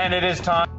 And it is time.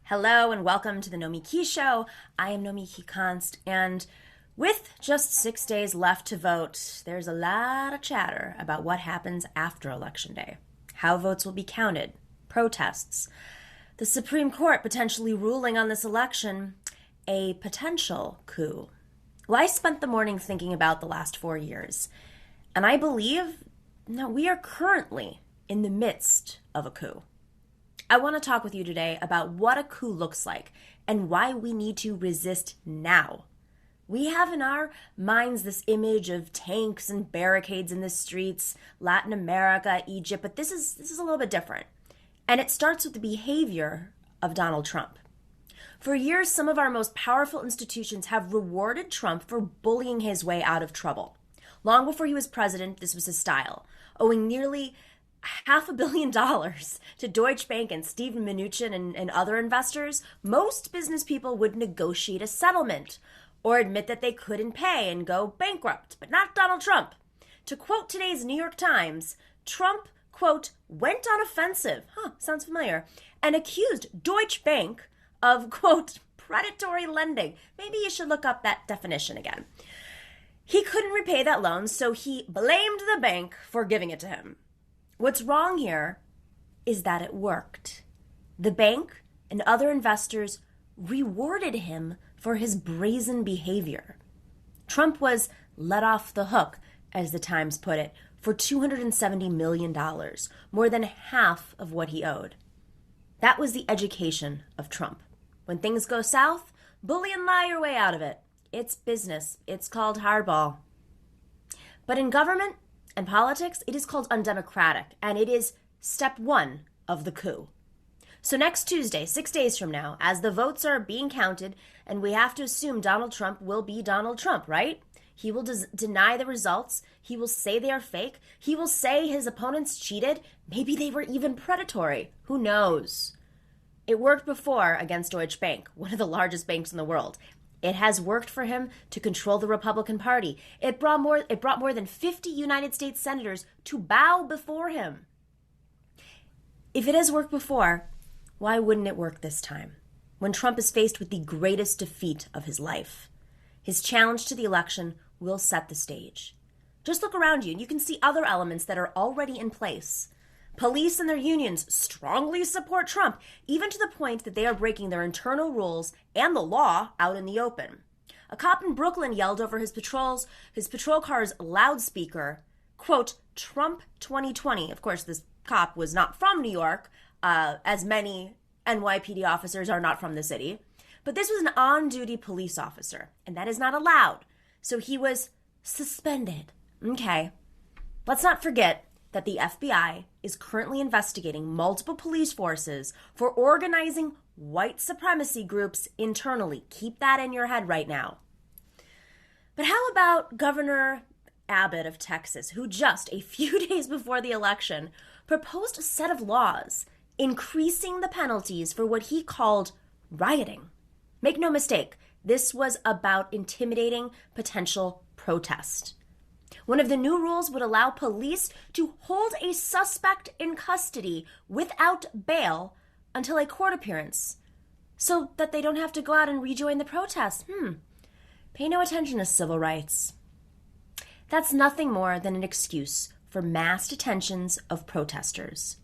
Hello and welcome to the Nomiki Show. I am Nomiki Konst, and with just 6 days left to vote, there's a lot of chatter about what happens after Election Day, how votes will be counted, protests, the Supreme Court potentially ruling on this election, a potential coup. Well, I spent the morning thinking about the last 4 years, and I believe that we are currently in the midst of a coup. I want to talk with you today about what a coup looks like and why we need to resist now. We have in our minds this image of tanks and barricades in the streets, Latin America, Egypt, but this is a little bit different. And it starts with the behavior of Donald Trump. For years, some of our most powerful institutions have rewarded Trump for bullying his way out of trouble. Long before he was president, this was his style, owing nearly $500 million to Deutsche Bank and Steven Mnuchin and other investors. Most business people would negotiate a settlement or admit that they couldn't pay and go bankrupt, but not Donald Trump. To quote today's New York Times, Trump, quote, went on offensive, sounds familiar, and accused Deutsche Bank of, quote, predatory lending. Maybe you should look up that definition again. He couldn't repay that loan, so he blamed the bank for giving it to him. What's wrong here is that it worked. The bank and other investors rewarded him for his brazen behavior. Trump was let off the hook, as the Times put it, for $270 million, more than half of what he owed. That was the education of Trump. When things go south, bully and lie your way out of it. It's business. It's called hardball. But in government and politics, it is called undemocratic, and it is step one of the coup. So next Tuesday, 6 days from now, as the votes are being counted, and we have to assume Donald Trump will be Donald Trump, right? He will deny the results. He will say they are fake. He will say his opponents cheated. Maybe they were even predatory. Who knows? It worked before against Deutsche Bank, one of the largest banks in the world. It has worked for him to control the Republican Party. It brought more than 50 United States senators to bow before him. If it has worked before, why wouldn't it work this time, when Trump is faced with the greatest defeat of his life? His challenge to the election will set the stage. Just look around you and you can see other elements that are already in place. Police and their unions strongly support Trump, even to the point that they are breaking their internal rules and the law out in the open. A cop in Brooklyn yelled over his patrol car's loudspeaker, quote, Trump 2020. Of course, this cop was not from New York, as many NYPD officers are not from the city. But this was an on-duty police officer, and that is not allowed. So he was suspended. Okay. Let's not forget that the FBI is currently investigating multiple police forces for organizing white supremacy groups internally. Keep that in your head right now. But how about Governor Abbott of Texas, who just a few days before the election proposed a set of laws increasing the penalties for what he called rioting? Make no mistake, this was about intimidating potential protest. One of the new rules would allow police to hold a suspect in custody without bail until a court appearance, so that they don't have to go out and rejoin the protest. Pay no attention to civil rights. That's nothing more than an excuse for mass detentions of protesters.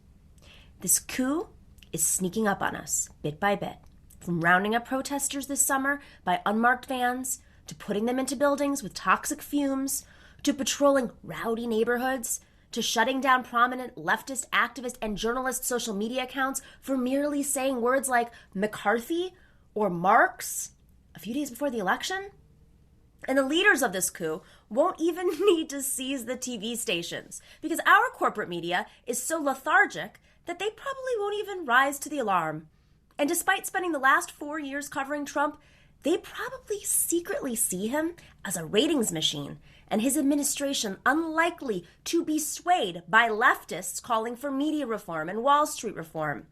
This coup is sneaking up on us bit by bit, from rounding up protesters this summer by unmarked vans, to putting them into buildings with toxic fumes, to patrolling rowdy neighborhoods, to shutting down prominent leftist activist and journalist social media accounts for merely saying words like McCarthy or Marx a few days before the election. And the leaders of this coup won't even need to seize the TV stations, because our corporate media is so lethargic that they probably won't even rise to the alarm. And despite spending the last 4 years covering Trump, they probably secretly see him as a ratings machine, and his administration unlikely to be swayed by leftists calling for media reform and Wall Street reform.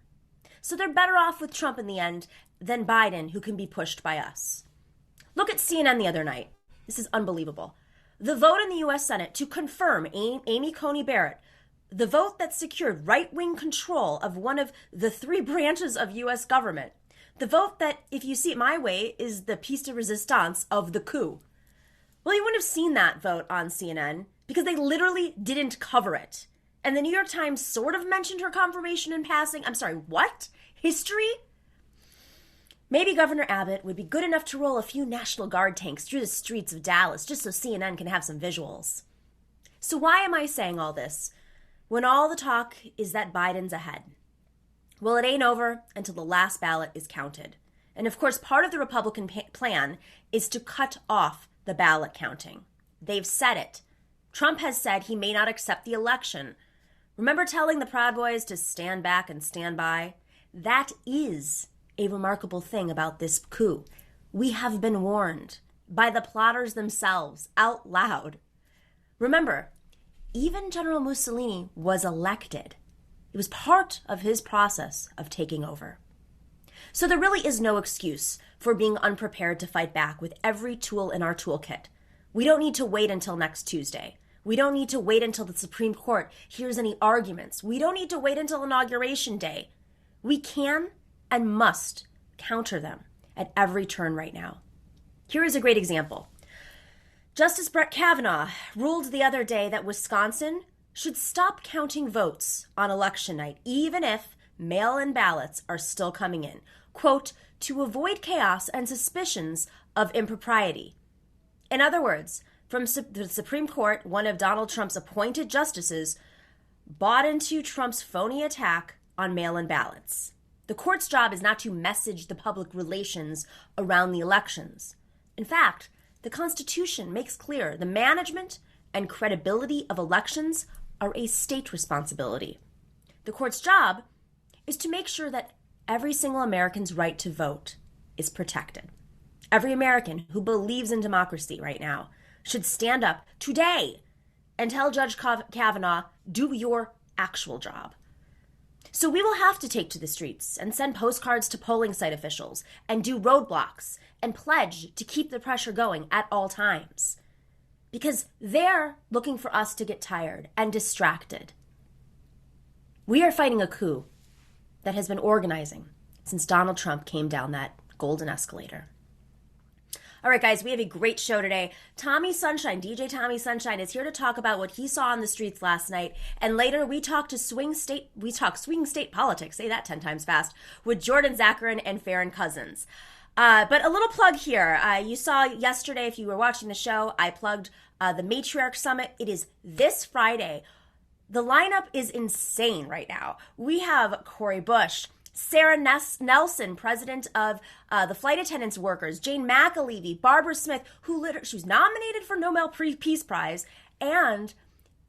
So they're better off with Trump in the end than Biden, who can be pushed by us. Look at CNN the other night. This is unbelievable. The vote in the U.S. Senate to confirm Amy Coney Barrett, the vote that secured right-wing control of one of the three branches of U.S. government, The vote that, if you see it my way, is the piece de resistance of the coup. Well, you wouldn't have seen that vote on CNN because they literally didn't cover it. And the New York Times sort of mentioned her confirmation in passing. I'm sorry, what? History? Maybe Governor Abbott would be good enough to roll a few National Guard tanks through the streets of Dallas just so CNN can have some visuals. So why am I saying all this when all the talk is that Biden's ahead? Well, it ain't over until the last ballot is counted. And of course, part of the Republican plan is to cut off the ballot counting. They've said it. Trump has said he may not accept the election. Remember telling the Proud Boys to stand back and stand by? That is a remarkable thing about this coup. We have been warned by the plotters themselves out loud. Remember, even General Mussolini was elected. It was part of his process of taking over. So there really is no excuse for being unprepared to fight back with every tool in our toolkit. We don't need to wait until next Tuesday. We don't need to wait until the Supreme Court hears any arguments. We don't need to wait until Inauguration Day. We can and must counter them at every turn right now. Here is a great example. Justice Brett Kavanaugh ruled the other day that Wisconsin should stop counting votes on election night, even if mail-in ballots are still coming in, quote, to avoid chaos and suspicions of impropriety. In other words, from the Supreme Court, one of Donald Trump's appointed justices bought into Trump's phony attack on mail-in ballots. The court's job is not to message the public relations around the elections. In fact, the Constitution makes clear the management and credibility of elections are a state responsibility. The court's job is to make sure that every single American's right to vote is protected. Every American who believes in democracy right now should stand up today and tell Judge Kavanaugh, do your actual job. So we will have to take to the streets and send postcards to polling site officials and do roadblocks and pledge to keep the pressure going at all times. Because they're looking for us to get tired and distracted. We are fighting a coup that has been organizing since Donald Trump came down that golden escalator. All right, guys, we have a great show today. Tommie Sunshine, DJ Tommie Sunshine, is here to talk about what he saw on the streets last night. And later, we talk swing state politics, say that 10 times fast, with Jordan Zakarin and Farron Cousins. But a little plug here. You saw yesterday, if you were watching the show, I plugged the Matriarch Summit. It is this Friday. The lineup is insane right now. We have Cori Bush, Sarah Nelson, president of the Flight Attendants Workers, Jane McAlevey, Barbara Smith, she was nominated for Nobel Peace Prize, and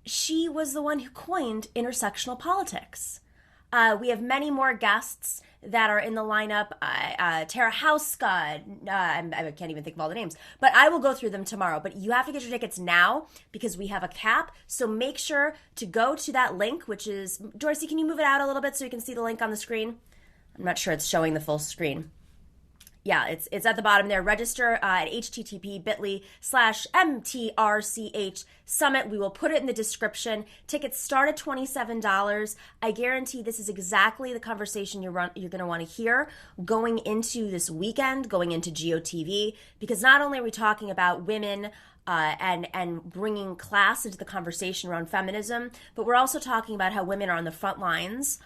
she was the one who coined intersectional politics. We have many more guests that are in the lineup. Tara Houska, I can't even think of all the names, but I will go through them tomorrow. But you have to get your tickets now because we have a cap. So make sure to go to that link, which is, Dorsey, can you move it out a little bit so you can see the link on the screen? I'm not sure it's showing the full screen. Yeah, it's at the bottom there. Register at http://MTRCH Summit. We will put it in the description. Tickets start at $27. I guarantee this is exactly the conversation you're going to want to hear going into this weekend, going into GOTV, because not only are we talking about women and bringing class into the conversation around feminism, but we're also talking about how women are on the front lines,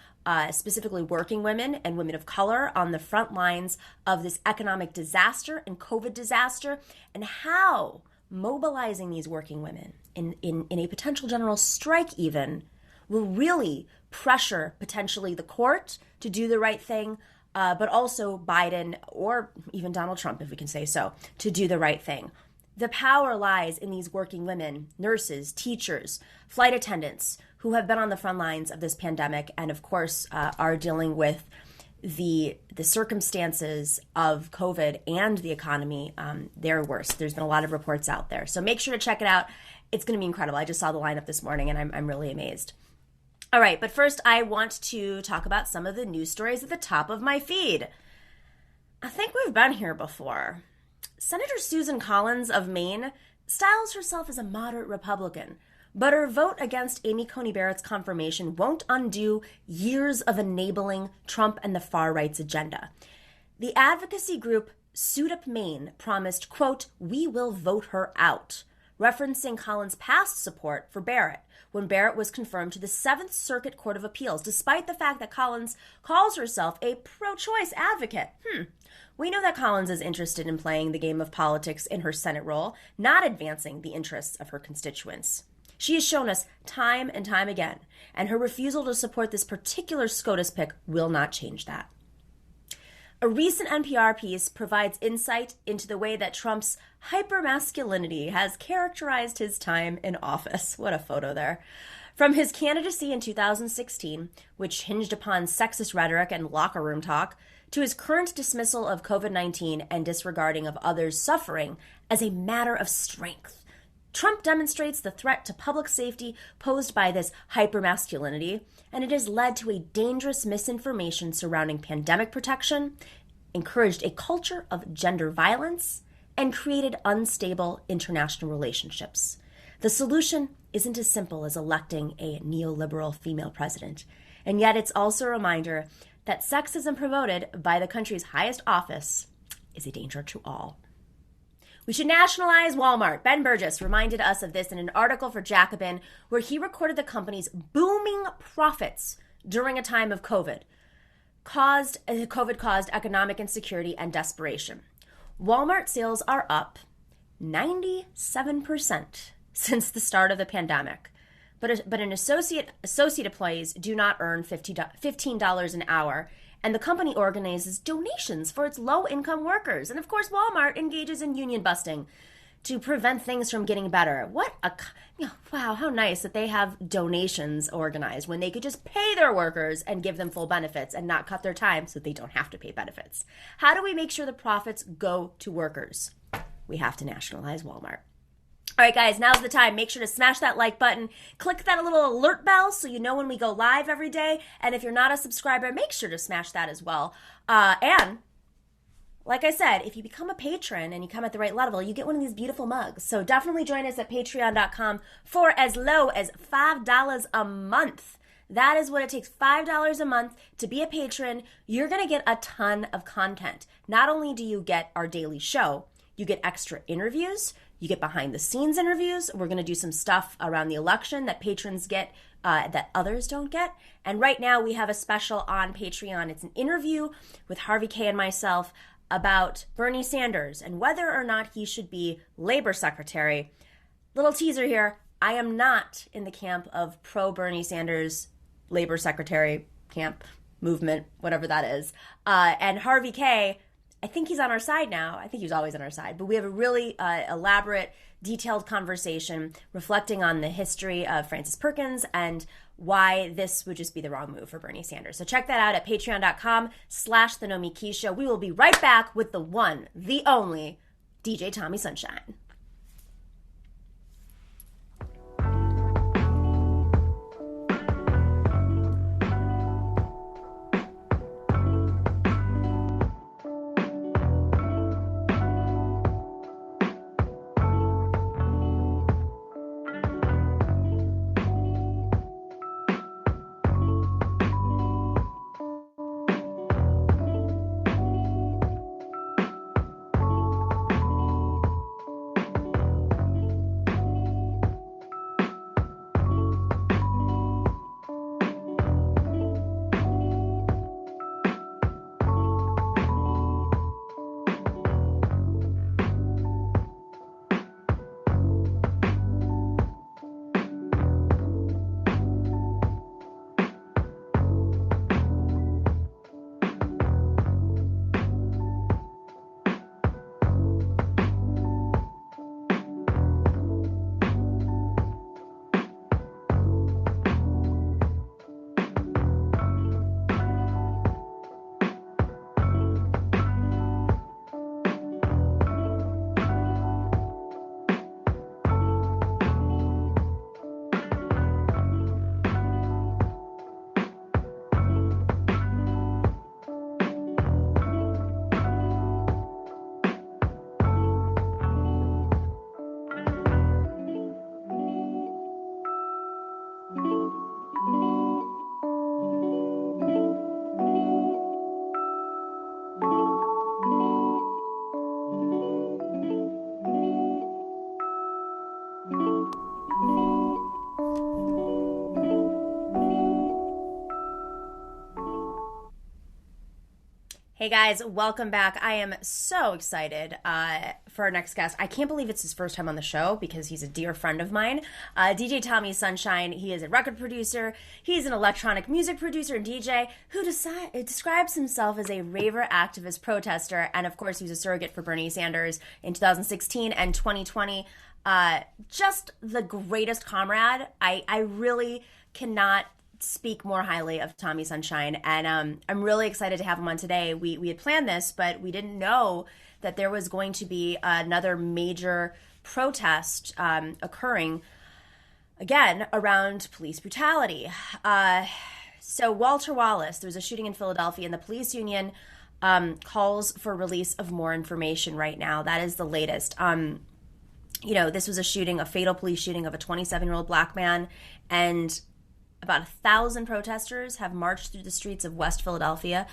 specifically working women and women of color on the front lines of this economic disaster and COVID disaster, and how mobilizing these working women in a potential general strike even will really pressure potentially the court to do the right thing, but also Biden or even Donald Trump, if we can say so, to do the right thing. The power lies in these working women, nurses, teachers, flight attendants, who have been on the front lines of this pandemic and, of course, are dealing with the circumstances of COVID and the economy. They're worse. There's been a lot of reports out there. So make sure to check it out. It's going to be incredible. I just saw the lineup this morning, and I'm really amazed. All right, but first I want to talk about some of the news stories at the top of my feed. I think we've been here before. Senator Susan Collins of Maine styles herself as a moderate Republican, but her vote against Amy Coney Barrett's confirmation won't undo years of enabling Trump and the far right's agenda. The advocacy group Suit Up Maine promised, quote, "We will vote her out," referencing Collins' past support for Barrett when Barrett was confirmed to the Seventh Circuit Court of Appeals, despite the fact that Collins calls herself a pro-choice advocate. We know that Collins is interested in playing the game of politics in her Senate role, not advancing the interests of her constituents. She has shown us time and time again, and her refusal to support this particular SCOTUS pick will not change that. A recent NPR piece provides insight into the way that Trump's hypermasculinity has characterized his time in office. What a photo there. From his candidacy in 2016, which hinged upon sexist rhetoric and locker room talk, to his current dismissal of COVID-19 and disregarding of others' suffering as a matter of strength, Trump demonstrates the threat to public safety posed by this hypermasculinity, and it has led to a dangerous misinformation surrounding pandemic protection, encouraged a culture of gender violence, and created unstable international relationships. The solution isn't as simple as electing a neoliberal female president, and yet it's also a reminder that sexism promoted by the country's highest office is a danger to all. We should nationalize Walmart. Ben Burgess reminded us of this in an article for Jacobin, where he recorded the company's booming profits during a time of COVID caused economic insecurity and desperation. Walmart sales are up 97% since the start of the pandemic. But an associate employees do not earn $15 an hour, and the company organizes donations for its low-income workers. And of course, Walmart engages in union busting to prevent things from getting better. Wow, how nice that they have donations organized when they could just pay their workers and give them full benefits and not cut their time so they don't have to pay benefits. How do we make sure the profits go to workers? We have to nationalize Walmart. All right, guys, now's the time. Make sure to smash that like button. Click that little alert bell so you know when we go live every day. And if you're not a subscriber, make sure to smash that as well. And like I said, if you become a patron and you come at the right level, you get one of these beautiful mugs. So definitely join us at patreon.com for as low as $5 a month. That is what it takes, $5 a month to be a patron. You're going to get a ton of content. Not only do you get our daily show, you get extra interviews, you get behind the scenes interviews. We're going to do some stuff around the election that patrons get that others don't get. And right now we have a special on Patreon. It's an interview with Harvey K and myself about Bernie Sanders and whether or not he should be Labor Secretary. Little teaser here. I am not in the camp of pro Bernie Sanders Labor Secretary camp movement, whatever that is. And Harvey K, I think he's on our side now. I think he was always on our side. But we have a really elaborate, detailed conversation reflecting on the history of Frances Perkins and why this would just be the wrong move for Bernie Sanders. So check that out at patreon.com/The Nomiki Show. We will be right back with the one, the only, DJ Tommie Sunshine. Hey guys, welcome back. I am so excited for our next guest. I can't believe it's his first time on the show because he's a dear friend of mine. DJ Tommie Sunshine. He is a record producer. He's an electronic music producer and DJ who describes himself as a raver activist protester. And of course, he was a surrogate for Bernie Sanders in 2016 and 2020. Just the greatest comrade. I really cannot speak more highly of Tommie Sunshine, and I'm really excited to have him on today. We had planned this, but we didn't know that there was going to be another major protest occurring again around police brutality. So Walter Wallace, there was a shooting in Philadelphia, and the police union calls for release of more information right now. That is the latest. This was a fatal police shooting of a 27-year-old black man, and about 1,000 protesters have marched through the streets of West Philadelphia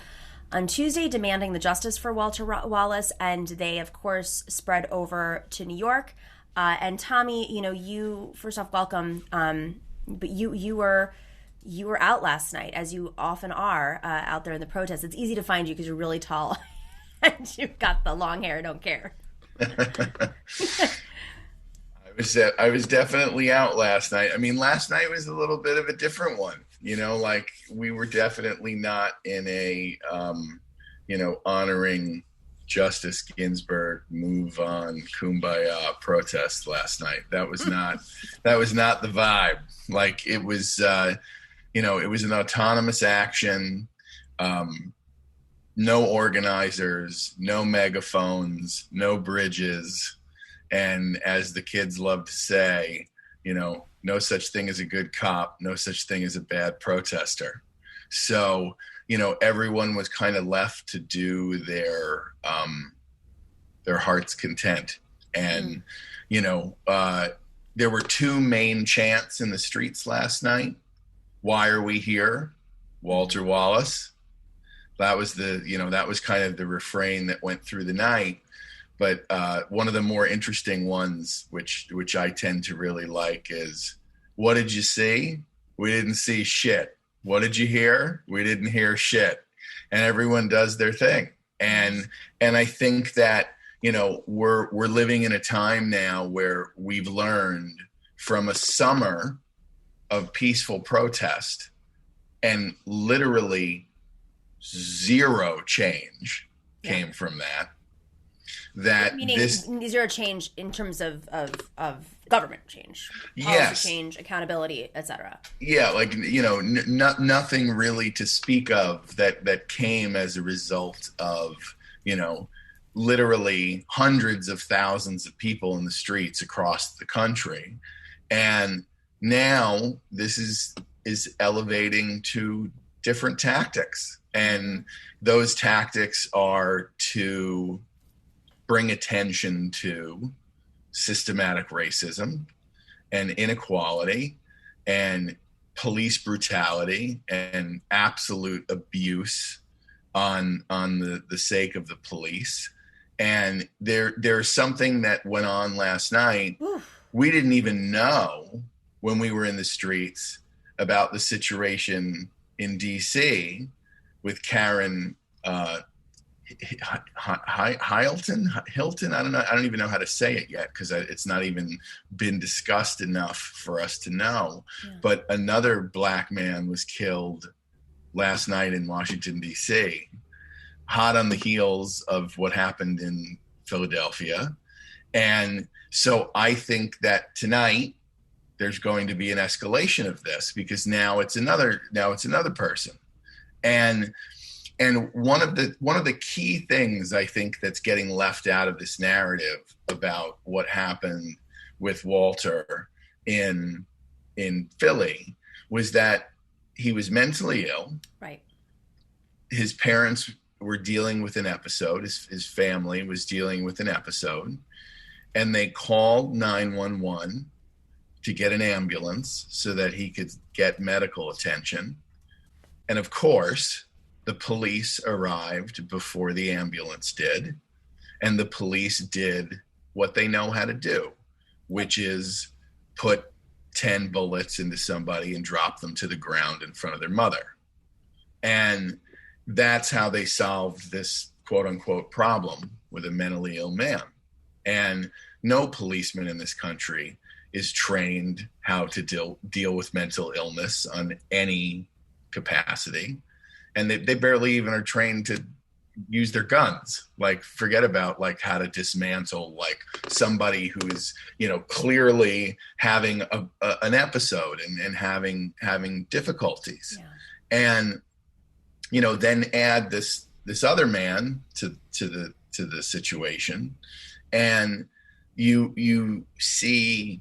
on Tuesday demanding the justice for Walter Wallace, and they, of course, spread over to New York. And Tommie, you first off, welcome. But you were out last night, as you often are out there in the protests. It's easy to find you because you're really tall and you've got the long hair. Don't care. I was definitely out last night. I mean, last night was a little bit of a different one. We were definitely not in a, honoring Justice Ginsburg, move on, kumbaya protest last night. That was not the vibe. Like it was, it was an autonomous action. No organizers, no megaphones, no bridges. And as the kids love to say, no such thing as a good cop, no such thing as a bad protester. So, everyone was kind of left to do their heart's content. And, there were two main chants in the streets last night. Why are we here? Walter Wallace. That was that was kind of the refrain that went through the night. But one of the more interesting ones, which I tend to really like, is, what did you see? We didn't see shit. What did you hear? We didn't hear shit. And everyone does their thing. And I think that, we're living in a time now where we've learned from a summer of peaceful protest and literally zero change came from that. Zero change in terms of government change, policy change, accountability, etc. Yeah, nothing really to speak of that came as a result of literally hundreds of thousands of people in the streets across the country, and now this is elevating to different tactics, and those tactics are to bring attention to systematic racism and inequality and police brutality and absolute abuse on the sake of the police. And there's something that went on last night. Oof. We didn't even know when we were in the streets about the situation in DC with Karen Hilton. I don't even know how to say it yet because it's not even been discussed enough for us to know. Yeah. But another black man was killed last night in Washington, D.C., hot on the heels of what happened in Philadelphia. And so I think that tonight there's going to be an escalation of this because now it's another person. And one of the key things I think that's getting left out of this narrative about what happened with Walter in Philly was that he was mentally ill. Right. His parents were dealing with an episode. His family was dealing with an episode, and they called 911 to get an ambulance so that he could get medical attention. And of course, the police arrived before the ambulance did, and the police did what they know how to do, which is put 10 bullets into somebody and drop them to the ground in front of their mother. And that's how they solved this quote unquote problem with a mentally ill man. And no policeman in this country is trained how to deal with mental illness on any capacity. And they barely even are trained to use their guns. Like, forget about like how to dismantle like somebody who is, you know, clearly having an episode and having difficulties. Yeah. And, you know, then add this other man to the situation, and you see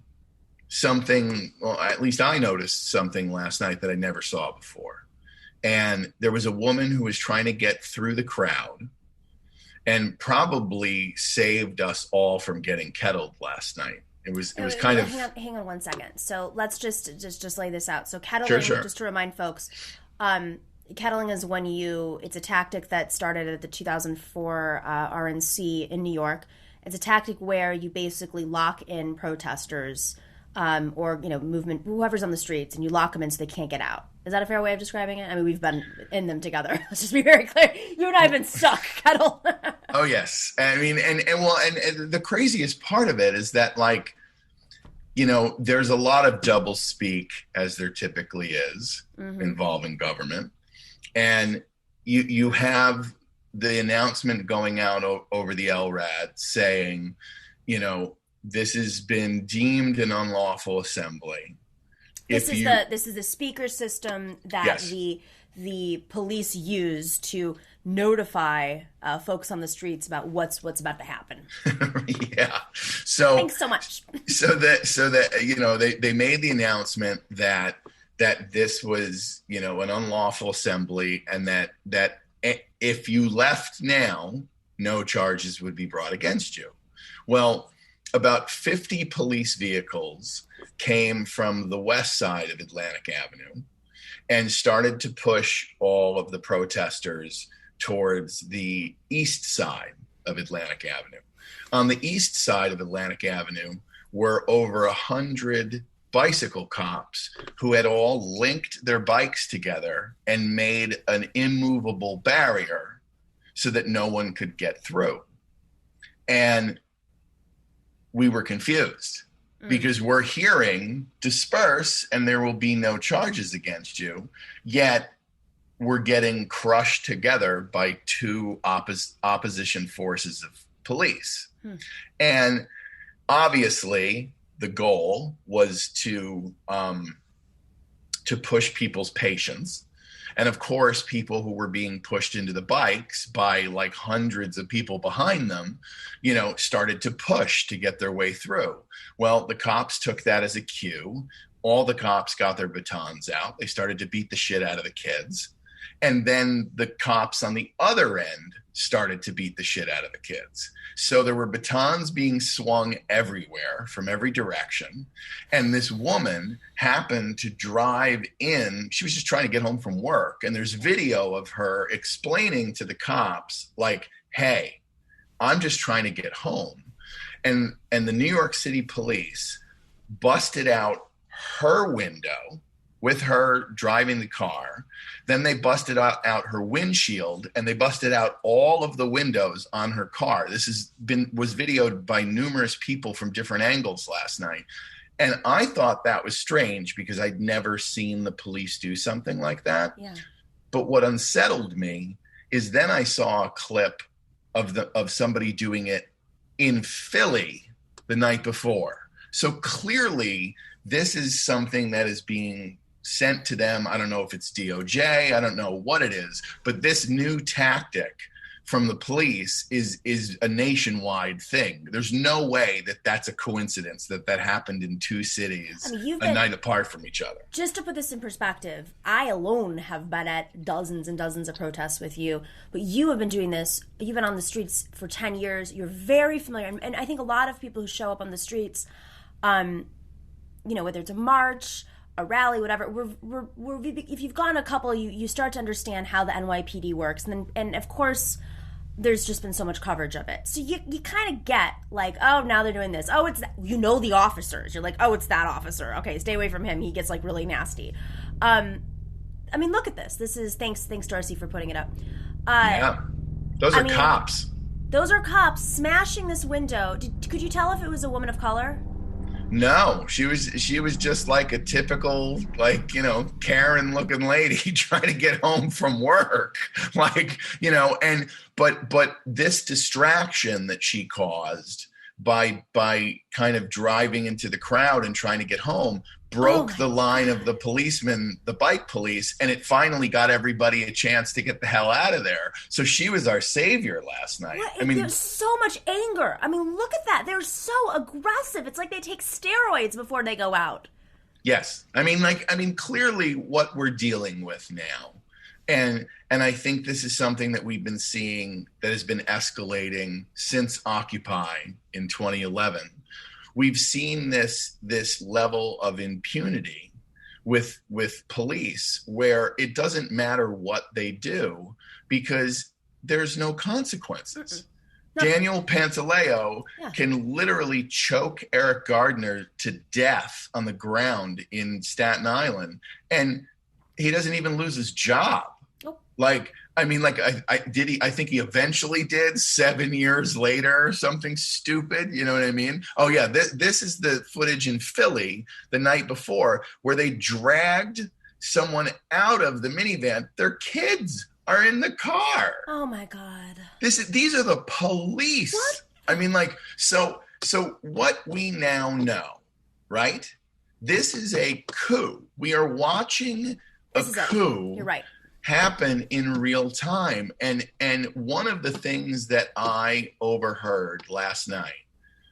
something. Well, at least I noticed something last night that I never saw before. And there was a woman who was trying to get through the crowd and probably saved us all from getting kettled last night. It was kind of. Hang on 1 second. So let's just lay this out. So kettling, Sure. just to remind folks, kettling is when it's a tactic that started at the 2004 RNC in New York. It's a tactic where you basically lock in protesters or, you know, movement, whoever's on the streets, and you lock them in so they can't get out. Is that a fair way of describing it? I mean, we've been in them together. Let's just be very clear. You and I have been stuck, Kettle. Oh, yes. I mean, and the craziest part of it is that, like, you know, there's a lot of double speak, as there typically is, involving government. And you have the announcement going out over the LRAD saying, you know, this has been deemed an unlawful assembly. This is the speaker system that Yes. the police use to notify folks on the streets about what's about to happen. Yeah. So Thanks so much. so that you know, they made the announcement that this was, you know, an unlawful assembly, and that if you left now, no charges would be brought against you. Well, about 50 police vehicles came from the west side of Atlantic Avenue and started to push all of the protesters towards the east side of Atlantic Avenue. On the east side of Atlantic Avenue were over 100 bicycle cops who had all linked their bikes together and made an immovable barrier so that no one could get through. And we were confused because we're hearing disperse and there will be no charges against you, yet we're getting crushed together by two opposition forces of police. And obviously the goal was to push people's patience. And of course, people who were being pushed into the bikes by like hundreds of people behind them, you know, started to push to get their way through. Well, the cops took that as a cue. All the cops got their batons out. They started to beat the shit out of the kids. And then the cops on the other end started to beat the shit out of the kids. So there were batons being swung everywhere from every direction. And this woman happened to drive in. She was just trying to get home from work. And there's video of her explaining to the cops, like, hey, I'm just trying to get home. And the New York City police busted out her window with her driving the car. Then they busted out her windshield, and they busted out all of the windows on her car. This was videoed by numerous people from different angles last night. And I thought that was strange because I'd never seen the police do something like that. Yeah. But what unsettled me is then I saw a clip of somebody doing it in Philly the night before. So clearly this is something that is being sent to them. I don't know if it's DOJ. I don't know what it is, but this new tactic from the police is a nationwide thing. There's no way that that's a coincidence that happened in two cities a night apart from each other. Just to put this in perspective, I alone have been at dozens and dozens of protests with you, but you have been doing this. You've been on the streets for 10 years. You're very familiar. And I think a lot of people who show up on the streets, you know, whether it's a march, a rally, whatever, if you've gone a couple, you start to understand how the NYPD works. And of course, there's just been so much coverage of it. So you kind of get like, oh, now they're doing this. Oh, it's that. You know the officers. You're like, oh, it's that officer. Okay, stay away from him. He gets like really nasty. I mean, look at this. This is thanks Darcy for putting it up. Yeah, those are cops. Those are cops smashing this window. Could you tell if it was a woman of color? No, she was just like a typical, like, you know, Karen looking lady trying to get home from work. Like, you know, and but this distraction that she caused by kind of driving into the crowd and trying to get home broke the line of the policemen, the bike police, and it finally got everybody a chance to get the hell out of there. So she was our savior last night. I mean, there's so much anger. I mean, look at that. They're so aggressive. It's like they take steroids before they go out. Yes. I mean, clearly what we're dealing with now. And I think this is something that we've been seeing that has been escalating since Occupy in 2011. We've seen this level of impunity with police where it doesn't matter what they do because there's no consequences. Daniel Pantaleo can literally choke Eric Gardner to death on the ground in Staten Island, and he doesn't even lose his job. Like, I mean, like, I think he eventually did 7 years later, something stupid. You know what I mean? Oh, yeah. This is the footage in Philly the night before where they dragged someone out of the minivan. Their kids are in the car. Oh, my God. These are the police. What? I mean, like, so what we now know, right? This is a coup. We are watching a coup. You're right. Happen in real time. And one of the things that I overheard last night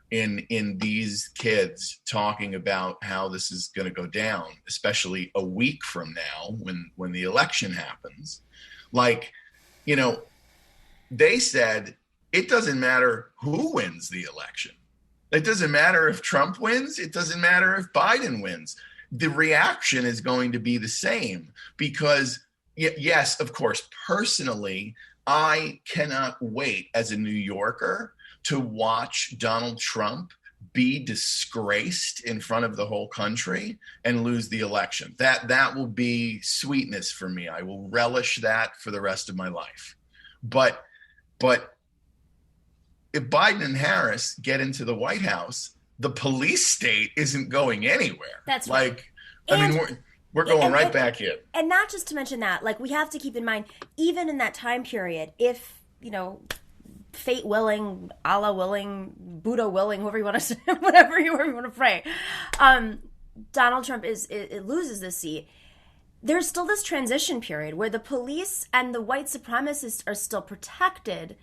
in these kids talking about how this is going to go down, especially a week from now when the election happens, like, you know, they said it doesn't matter who wins the election. It doesn't matter if Trump wins. It doesn't matter if Biden wins. The reaction is going to be the same because yes, of course, personally, I cannot wait as a New Yorker to watch Donald Trump be disgraced in front of the whole country and lose the election. That will be sweetness for me. I will relish that for the rest of my life. But if Biden and Harris get into the White House, the police state isn't going anywhere. That's right. Like, I mean, we're going right back in. And not just to mention that, like, we have to keep in mind, even in that time period, if, you know, fate willing, Allah willing, Buddha willing, whoever you want to say, whatever you want to pray, Donald Trump loses this seat, there's still this transition period where the police and the white supremacists are still protected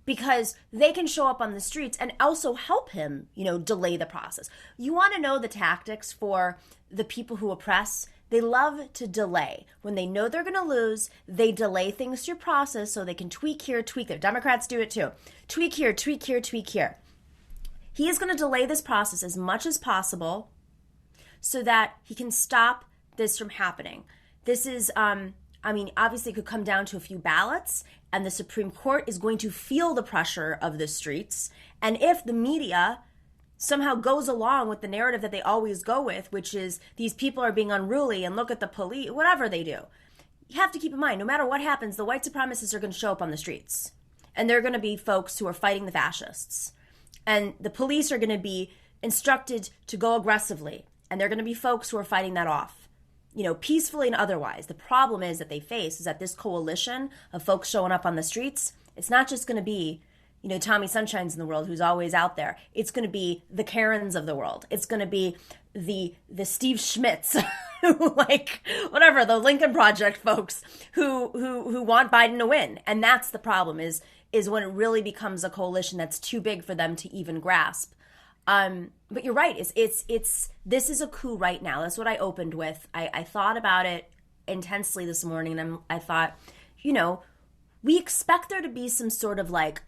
because they can show up on the streets and also help him, you know, delay the process. You want to know the tactics for the people who oppress? They love to delay. When they know they're going to lose, they delay things through process so they can tweak here, tweak there. Democrats do it too. Tweak here, tweak here, tweak here. He is going to delay this process as much as possible so that he can stop this from happening. This is, obviously it could come down to a few ballots, and the Supreme Court is going to feel the pressure of the streets. And if the media somehow goes along with the narrative that they always go with, which is these people are being unruly and look at the police, whatever they do. You have to keep in mind, no matter what happens, the white supremacists are going to show up on the streets. And they're going to be folks who are fighting the fascists. And the police are going to be instructed to go aggressively. And they're going to be folks who are fighting that off, you know, peacefully and otherwise. The problem is that they face is that this coalition of folks showing up on the streets, it's not just going to be, you know, Tommie Sunshine's in the world who's always out there. It's going to be the Karens of the world. It's going to be the Steve Schmitz, who, like, whatever, the Lincoln Project folks who want Biden to win. And that's the problem is when it really becomes a coalition that's too big for them to even grasp. But you're right. This is a coup right now. That's what I opened with. I thought about it intensely this morning, and I thought, you know, we expect there to be some sort of, like,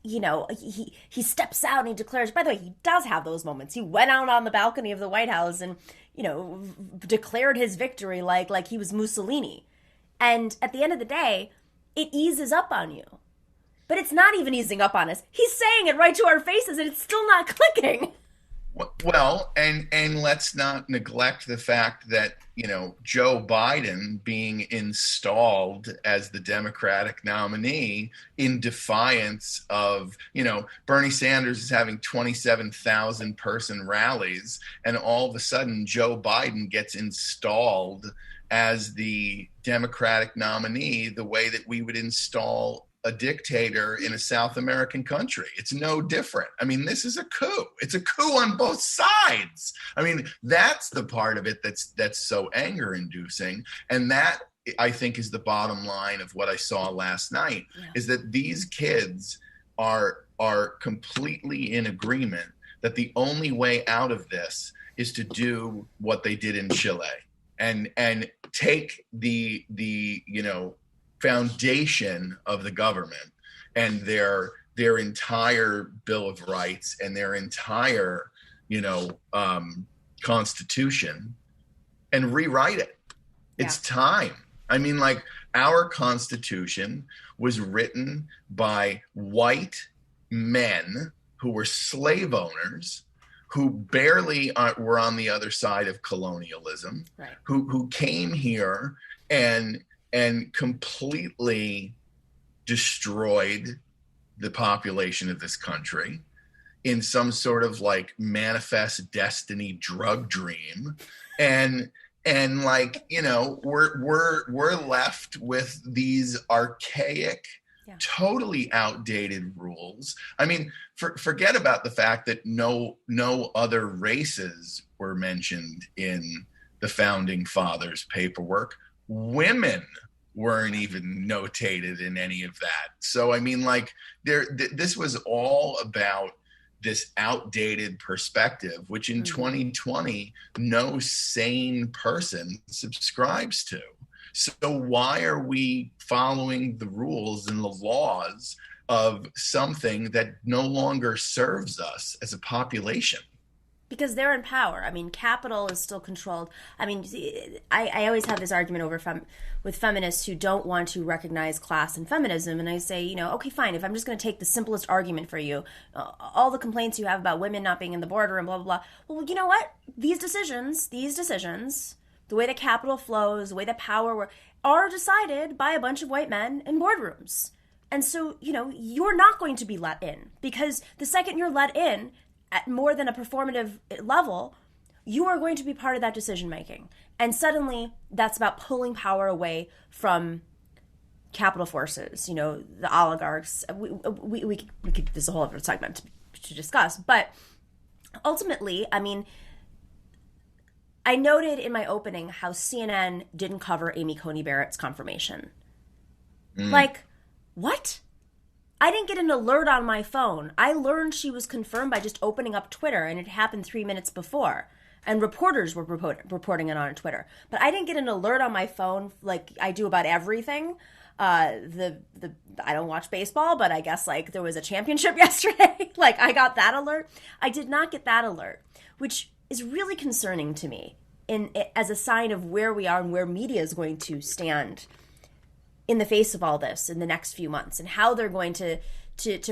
you know, he steps out and he declares, by the way, he does have those moments. He went out on the balcony of the White House and, you know, declared his victory like he was Mussolini. And at the end of the day, it eases up on you. But it's not even easing up on us. He's saying it right to our faces and it's still not clicking. Well, and let's not neglect the fact that, Joe Biden being installed as the Democratic nominee in defiance of, Bernie Sanders is having 27,000 person rallies, and all of a sudden Joe Biden gets installed as the Democratic nominee the way that we would install a dictator in a South American country. It's no different. I mean, this is a coup. It's a coup on both sides. I mean, that's the part of it that's so anger inducing. And that, I think, is the bottom line of what I saw last night, is that these kids are completely in agreement that the only way out of this is to do what they did in Chile and take the foundation of the government and their entire Bill of Rights and their entire constitution and rewrite it. It's time. I mean, like, our constitution was written by white men who were slave owners, who barely were on the other side of colonialism, right, who came here and completely destroyed the population of this country in some sort of like manifest destiny drug dream. And like, we're left with these archaic, totally outdated rules. I mean, forget about the fact that no other races were mentioned in the founding fathers' paperwork. Women weren't even notated in any of that. So, I mean, like, this was all about this outdated perspective, which in 2020, no sane person subscribes to. So why are we following the rules and the laws of something that no longer serves us as a population? Because they're in power. I mean, capital is still controlled. I mean, I always have this argument with feminists who don't want to recognize class and feminism. And I say, okay, fine. If I'm just going to take the simplest argument for you, all the complaints you have about women not being in the boardroom, blah, blah, blah. Well, you know what? These decisions, the way that capital flows, the way that power are decided by a bunch of white men in boardrooms. And so, you're not going to be let in, because the second you're let in at more than a performative level, you are going to be part of that decision making. And suddenly that's about pulling power away from capital forces, the oligarchs. We could, there's a whole other segment to discuss. But ultimately, I mean, I noted in my opening how CNN didn't cover Amy Coney Barrett's confirmation. Like, what? I didn't get an alert on my phone. I learned she was confirmed by just opening up Twitter, and it happened 3 minutes before. And reporters were reporting it on Twitter. But I didn't get an alert on my phone like I do about everything. I don't watch baseball, but I guess like there was a championship yesterday. Like, I got that alert. I did not get that alert, which is really concerning to me as a sign of where we are and where media is going to stand in the face of all this in the next few months, and how they're going to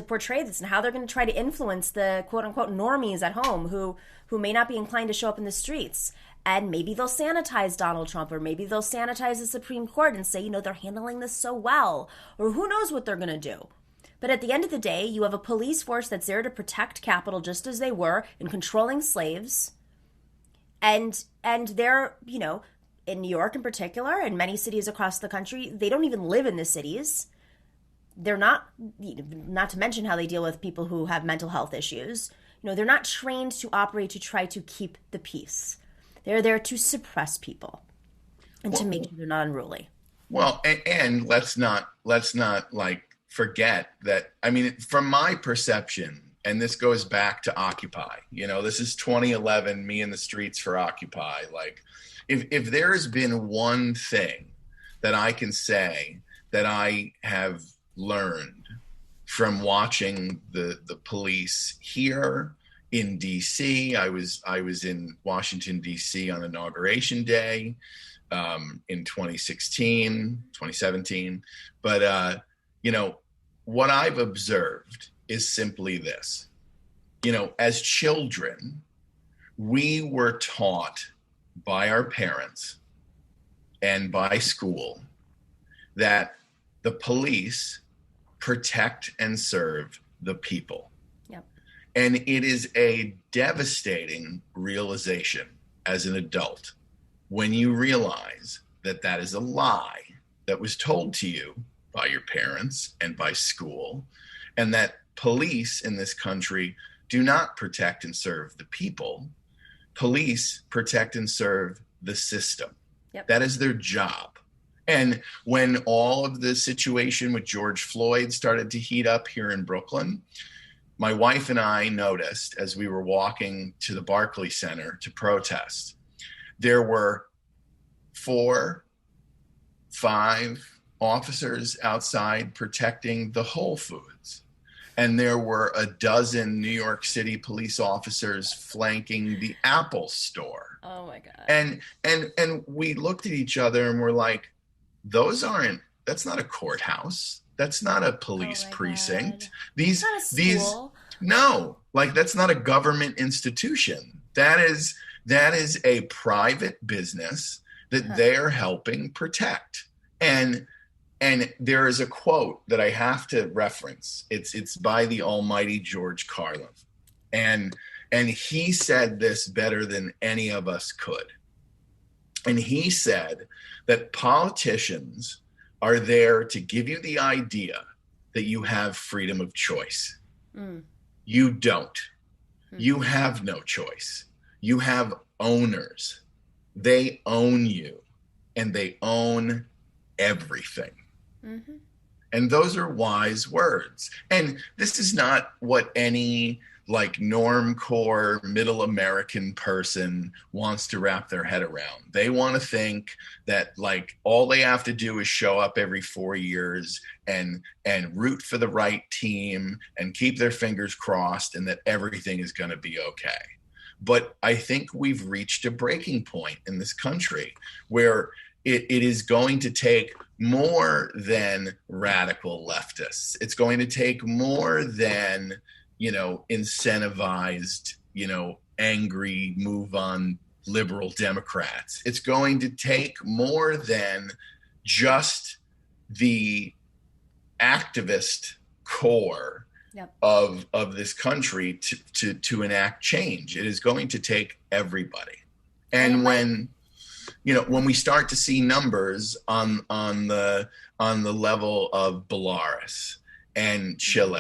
portray this, and how they're going to try to influence the quote unquote normies at home who may not be inclined to show up in the streets. And maybe they'll sanitize Donald Trump, or maybe they'll sanitize the Supreme Court and say, they're handling this so well, or who knows what they're going to do. But at the end of the day, you have a police force that's there to protect Capitol just as they were in controlling slaves. And they're, in New York in particular, and many cities across the country, they don't even live in the cities. They're not to mention how they deal with people who have mental health issues. They're not trained to operate to try to keep the peace. They're there to suppress people and to make sure they're not unruly. Well, and let's not like forget that. I mean, from my perception, and this goes back to Occupy. This is 2011, me in the streets for Occupy. Like, if there has been one thing that I can say that I have learned from watching the police here in DC, I was in Washington, DC on Inauguration Day in 2017. But, what I've observed is simply this. As children, we were taught by our parents and by school that the police protect and serve the people. Yep. And it is a devastating realization as an adult when you realize that that is a lie that was told to you by your parents and by school, and that police in this country do not protect and serve the people. Police protect and serve the system. Yep. That is their job. And when all of the situation with George Floyd started to heat up here in Brooklyn, my wife and I noticed as we were walking to the Barclays Center to protest, there were 4, 5 officers outside protecting the Whole Foods. And there were a dozen New York City police officers flanking the Apple store. Oh my God. And we looked at each other and we're like, that's not a courthouse. That's not a police precinct. It's not a school. No, like that's not a government institution. That is a private business that they're helping protect. And there is a quote that I have to reference. It's by the almighty George Carlin. And he said this better than any of us could. And he said that politicians are there to give you the idea that you have freedom of choice. Mm. You don't. Mm. You have no choice. You have owners. They own you, and they own everything. Mm-hmm. And those are wise words. And this is not what any like normcore middle American person wants to wrap their head around. They want to think that like all they have to do is show up every 4 years and root for the right team and keep their fingers crossed and that everything is going to be okay. But I think we've reached a breaking point in this country where it is going to take more than radical leftists. It's going to take more than, incentivized, angry move on liberal Democrats. It's going to take more than just the activist core of this country to enact change. It is going to take everybody. And when we start to see numbers on the level of Belarus and Chile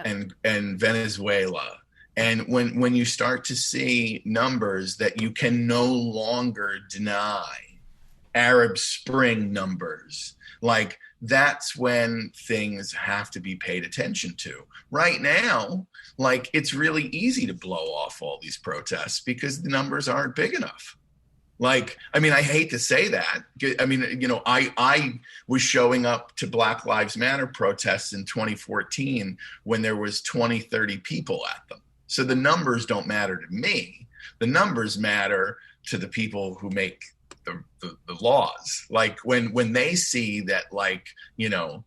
and Venezuela, and when you start to see numbers that you can no longer deny, Arab Spring numbers, like that's when things have to be paid attention to. Right now, like it's really easy to blow off all these protests because the numbers aren't big enough. Like, I mean, I hate to say that. I mean, I was showing up to Black Lives Matter protests in 2014 when there was 20, 30 people at them. So the numbers don't matter to me. The numbers matter to the people who make the laws. Like when they see that, like, the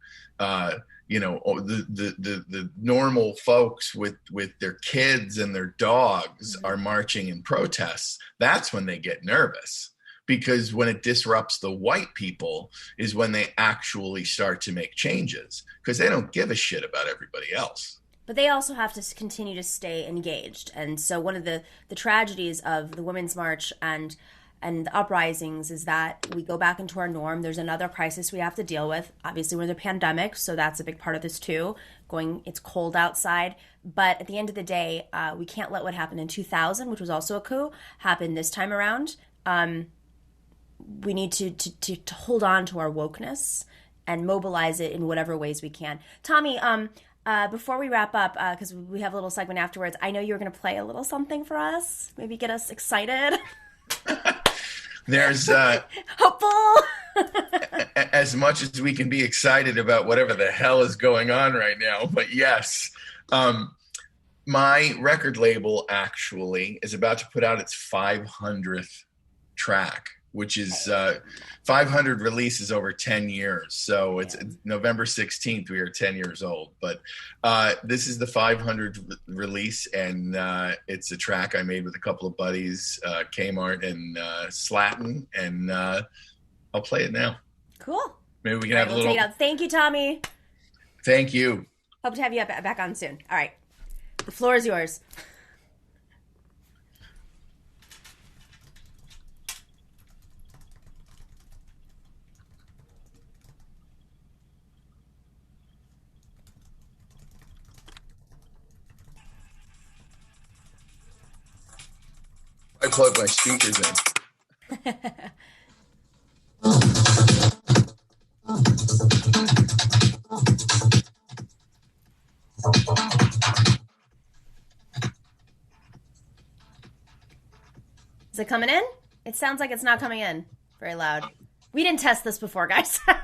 normal folks with their kids and their dogs are marching in protests, that's when they get nervous. Because when it disrupts the white people is when they actually start to make changes, because they don't give a shit about everybody else. But they also have to continue to stay engaged. And so one of the tragedies of the Women's March and the uprisings is that we go back into our norm. There's another crisis we have to deal with. Obviously, we're in the pandemic, so that's a big part of this too. It's cold outside. But at the end of the day, we can't let what happened in 2000, which was also a coup, happen this time around. We need to hold on to our wokeness and mobilize it in whatever ways we can. Tommie, before we wrap up, because we have a little segment afterwards, I know you were going to play a little something for us. Maybe get us excited. There's hopeful. As much as we can be excited about whatever the hell is going on right now, but yes, my record label actually is about to put out its 500th track which is 500 releases over 10 years. So it's November 16th. We are 10 years old. But this is the 500 release, and it's a track I made with a couple of buddies, Kmart and Slatton, and I'll play it now. Cool. Maybe we can have a little. Thank you, Tommie. Thank you. Hope to have you back on soon. All right. The floor is yours. I plug my speakers in. Is it coming in? It sounds like it's not coming in very loud. We didn't test this before, guys. Can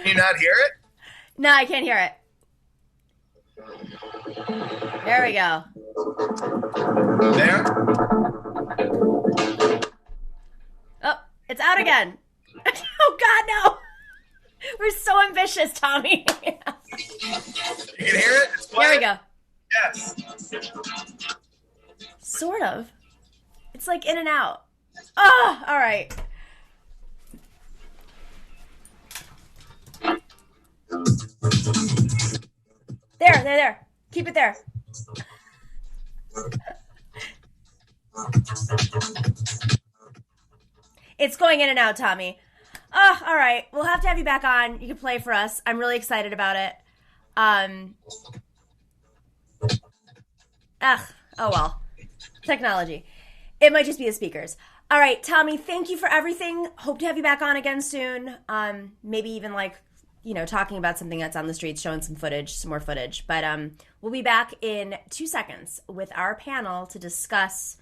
you not hear it? No, I can't hear it. There we go. There? Oh, it's out again. Oh, God, no. We're so ambitious, Tommie. You can hear it? There we go. Yes. Sort of. It's like in and out. Oh, all right. There. Keep it there. It's going in and out, Tommie. Oh, all right. We'll have to have you back on. You can play for us. I'm really excited about it. Oh well. Technology. It might just be the speakers. All right, Tommie, thank you for everything. Hope to have you back on again soon. Maybe even talking about something that's on the streets, showing some more footage. But we'll be back in 2 seconds with our panel to discuss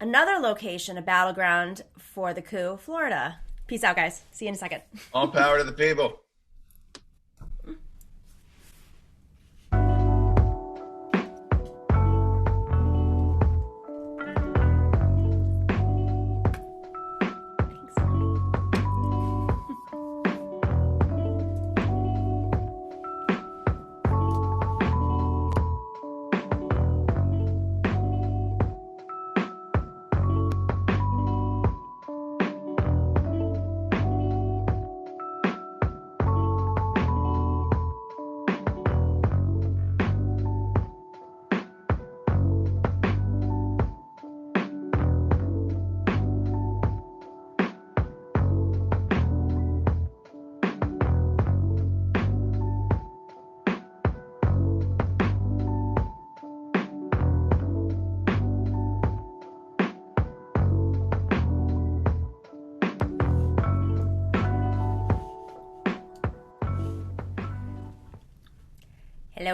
another location, a battleground for the coup, Florida. Peace out, guys. See you in a second. All power to the people.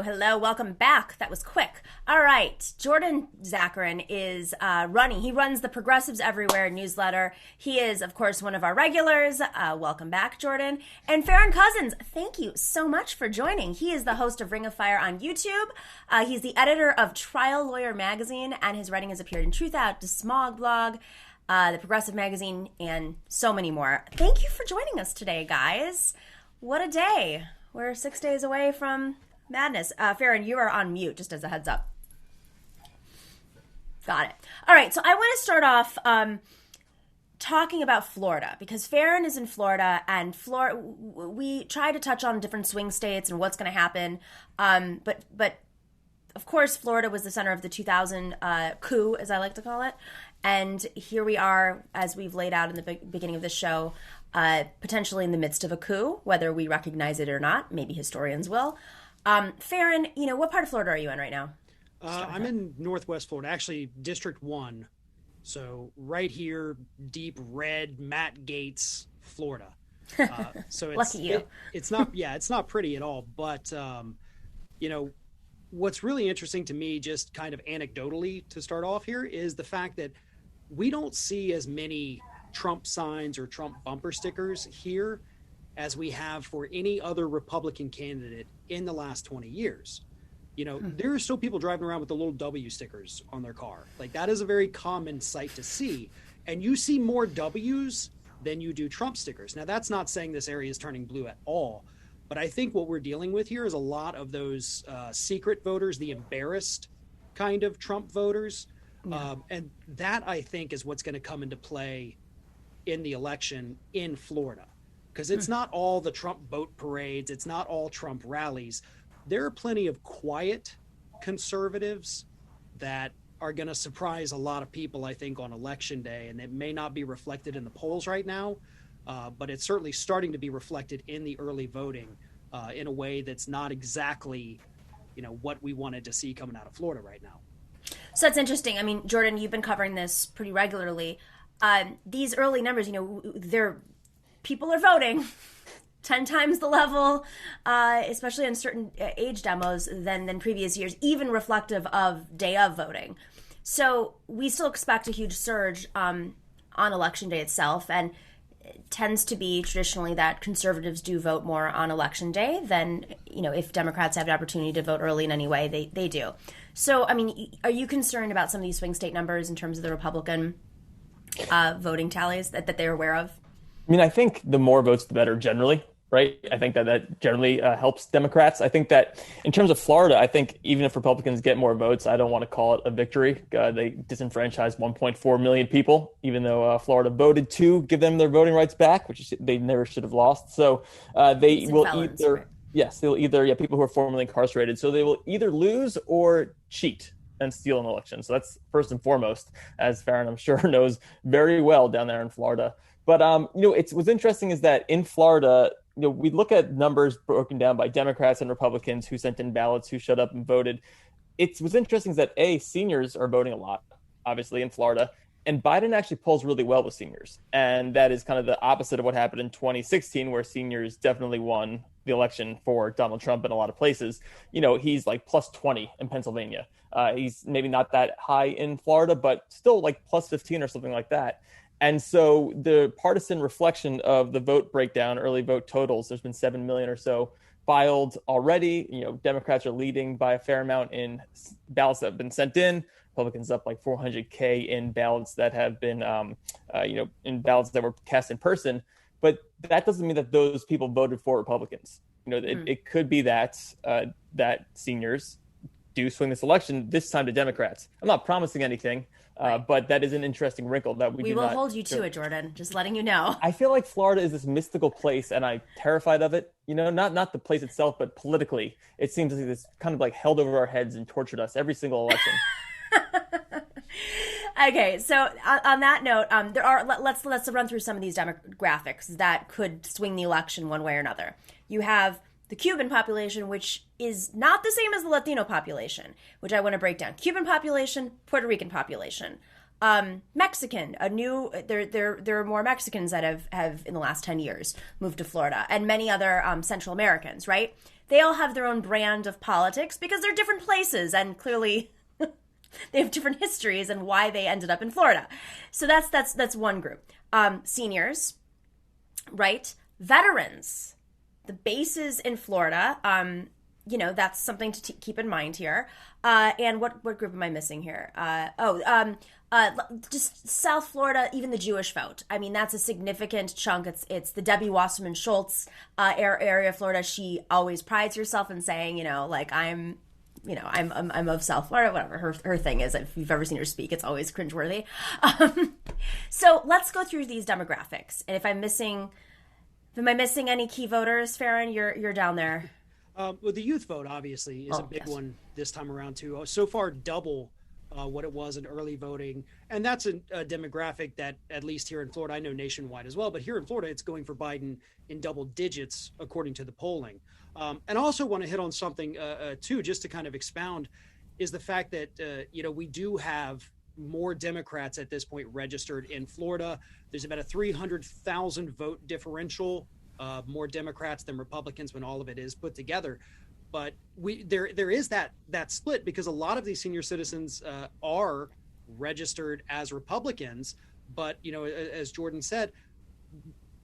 Hello. Welcome back. That was quick. All right. Jordan Zakarin is running. He runs the Progressives Everywhere newsletter. He is, of course, one of our regulars. Welcome back, Jordan. And Farron Cousins, thank you so much for joining. He is the host of Ring of Fire on YouTube. He's the editor of Trial Lawyer Magazine, and his writing has appeared in Truth Out, Smog Blog, the Progressive Magazine, and so many more. Thank you for joining us today, guys. What a day. We're 6 days away from madness. Farron, you are on mute, just as a heads up. Got it. All right, so I want to start off talking about Florida, because Farron is in Florida, and we try to touch on different swing states and what's going to happen. But of course, Florida was the center of the 2000 coup, as I like to call it. And here we are, as we've laid out in the beginning of the show, potentially in the midst of a coup, whether we recognize it or not. Maybe historians will. Farron, what part of Florida are you in right now? I'm in Northwest Florida, actually District 1. So right here, deep red, Matt Gates, Florida. So it's, lucky you. It's not pretty at all. But, what's really interesting to me, just kind of anecdotally to start off here, is the fact that we don't see as many Trump signs or Trump bumper stickers here as we have for any other Republican candidate in the last 20 years. There are still people driving around with the little W stickers on their car. Like, that is a very common sight to see. and you see more W's than you do Trump stickers. Now, that's not saying this area is turning blue at all, but I think what we're dealing with here is a lot of those secret voters, the embarrassed kind of Trump voters. Yeah. And that, I think, is what's going to come into play in the election in Florida, because it's not all the Trump boat parades. It's not all Trump rallies. There are plenty of quiet conservatives that are going to surprise a lot of people, I think, on election day, and it may not be reflected in the polls right now, but it's certainly starting to be reflected in the early voting in a way that's not exactly, what we wanted to see coming out of Florida right now. So that's interesting. I mean, Jordan, you've been covering this pretty regularly. These early numbers, people are voting 10 times the level, especially on certain age demos than previous years, even reflective of day of voting. So we still expect a huge surge on election day itself, and it tends to be traditionally that conservatives do vote more on election day than, if Democrats have the opportunity to vote early in any way, they do. So, I mean, are you concerned about some of these swing state numbers in terms of the Republican voting tallies that they're aware of? I mean, I think the more votes, the better generally, right? I think that generally helps Democrats. I think that in terms of Florida, I think even if Republicans get more votes, I don't want to call it a victory. They disenfranchised 1.4 million people, even though Florida voted to give them their voting rights back, which they never should have lost. So they will either... Right? Yes, they'll either, people who are formerly incarcerated. So they will either lose or cheat and steal an election. So that's first and foremost, as Farron, I'm sure, knows very well down there in Florida. But, what's interesting is that in Florida, we look at numbers broken down by Democrats and Republicans who sent in ballots, who showed up and voted. What's interesting is that, seniors are voting a lot, obviously, in Florida. And Biden actually polls really well with seniors. And that is kind of the opposite of what happened in 2016, where seniors definitely won the election for Donald Trump in a lot of places. He's like plus 20 in Pennsylvania. He's maybe not that high in Florida, but still like plus 15 or something like that. And so the partisan reflection of the vote breakdown, early vote totals, there's been 7 million or so filed already. Democrats are leading by a fair amount in ballots that have been sent in. Republicans up like 400K in ballots that have been, in ballots that were cast in person. But that doesn't mean that those people voted for Republicans. It could be that that seniors do swing this election this time to Democrats. I'm not promising anything, but that is an interesting wrinkle that we will hold you to it, Jordan. Just letting you know. I feel like Florida is this mystical place, and I'm terrified of it. Not the place itself, but politically, it seems like it's kind of like held over our heads and tortured us every single election. Okay, so on that note, let's run through some of these demographics that could swing the election one way or another. You have the Cuban population, which is not the same as the Latino population, which I want to break down. Cuban population, Puerto Rican population, Mexican. There are more Mexicans that have in the last 10 years moved to Florida, and many other Central Americans. Right? They all have their own brand of politics because they're different places, and clearly. They have different histories and why they ended up in Florida. So that's one group. Seniors, right? Veterans, the bases in Florida. That's something to keep in mind here. And what group am I missing here? Just South Florida, even the Jewish vote. I mean, that's a significant chunk. It's the Debbie Wasserman Schultz area of Florida. She always prides herself in saying, I'm of South Florida, whatever her thing is. If you've ever seen her speak, it's always cringeworthy. So let's go through these demographics. And am I missing any key voters, Farron? You're down there. Well, the youth vote obviously is a big one this time around too. So far, double what it was in early voting, and that's a demographic that, at least here in Florida, I know nationwide as well, but here in Florida, it's going for Biden in double digits according to the polling. And I also want to hit on something too, just to kind of expound, is the fact that we do have more Democrats at this point registered in Florida. There's about a 300,000 vote differential, more Democrats than Republicans when all of it is put together. But there is that split, because a lot of these senior citizens are registered as Republicans. But, as Jordan said,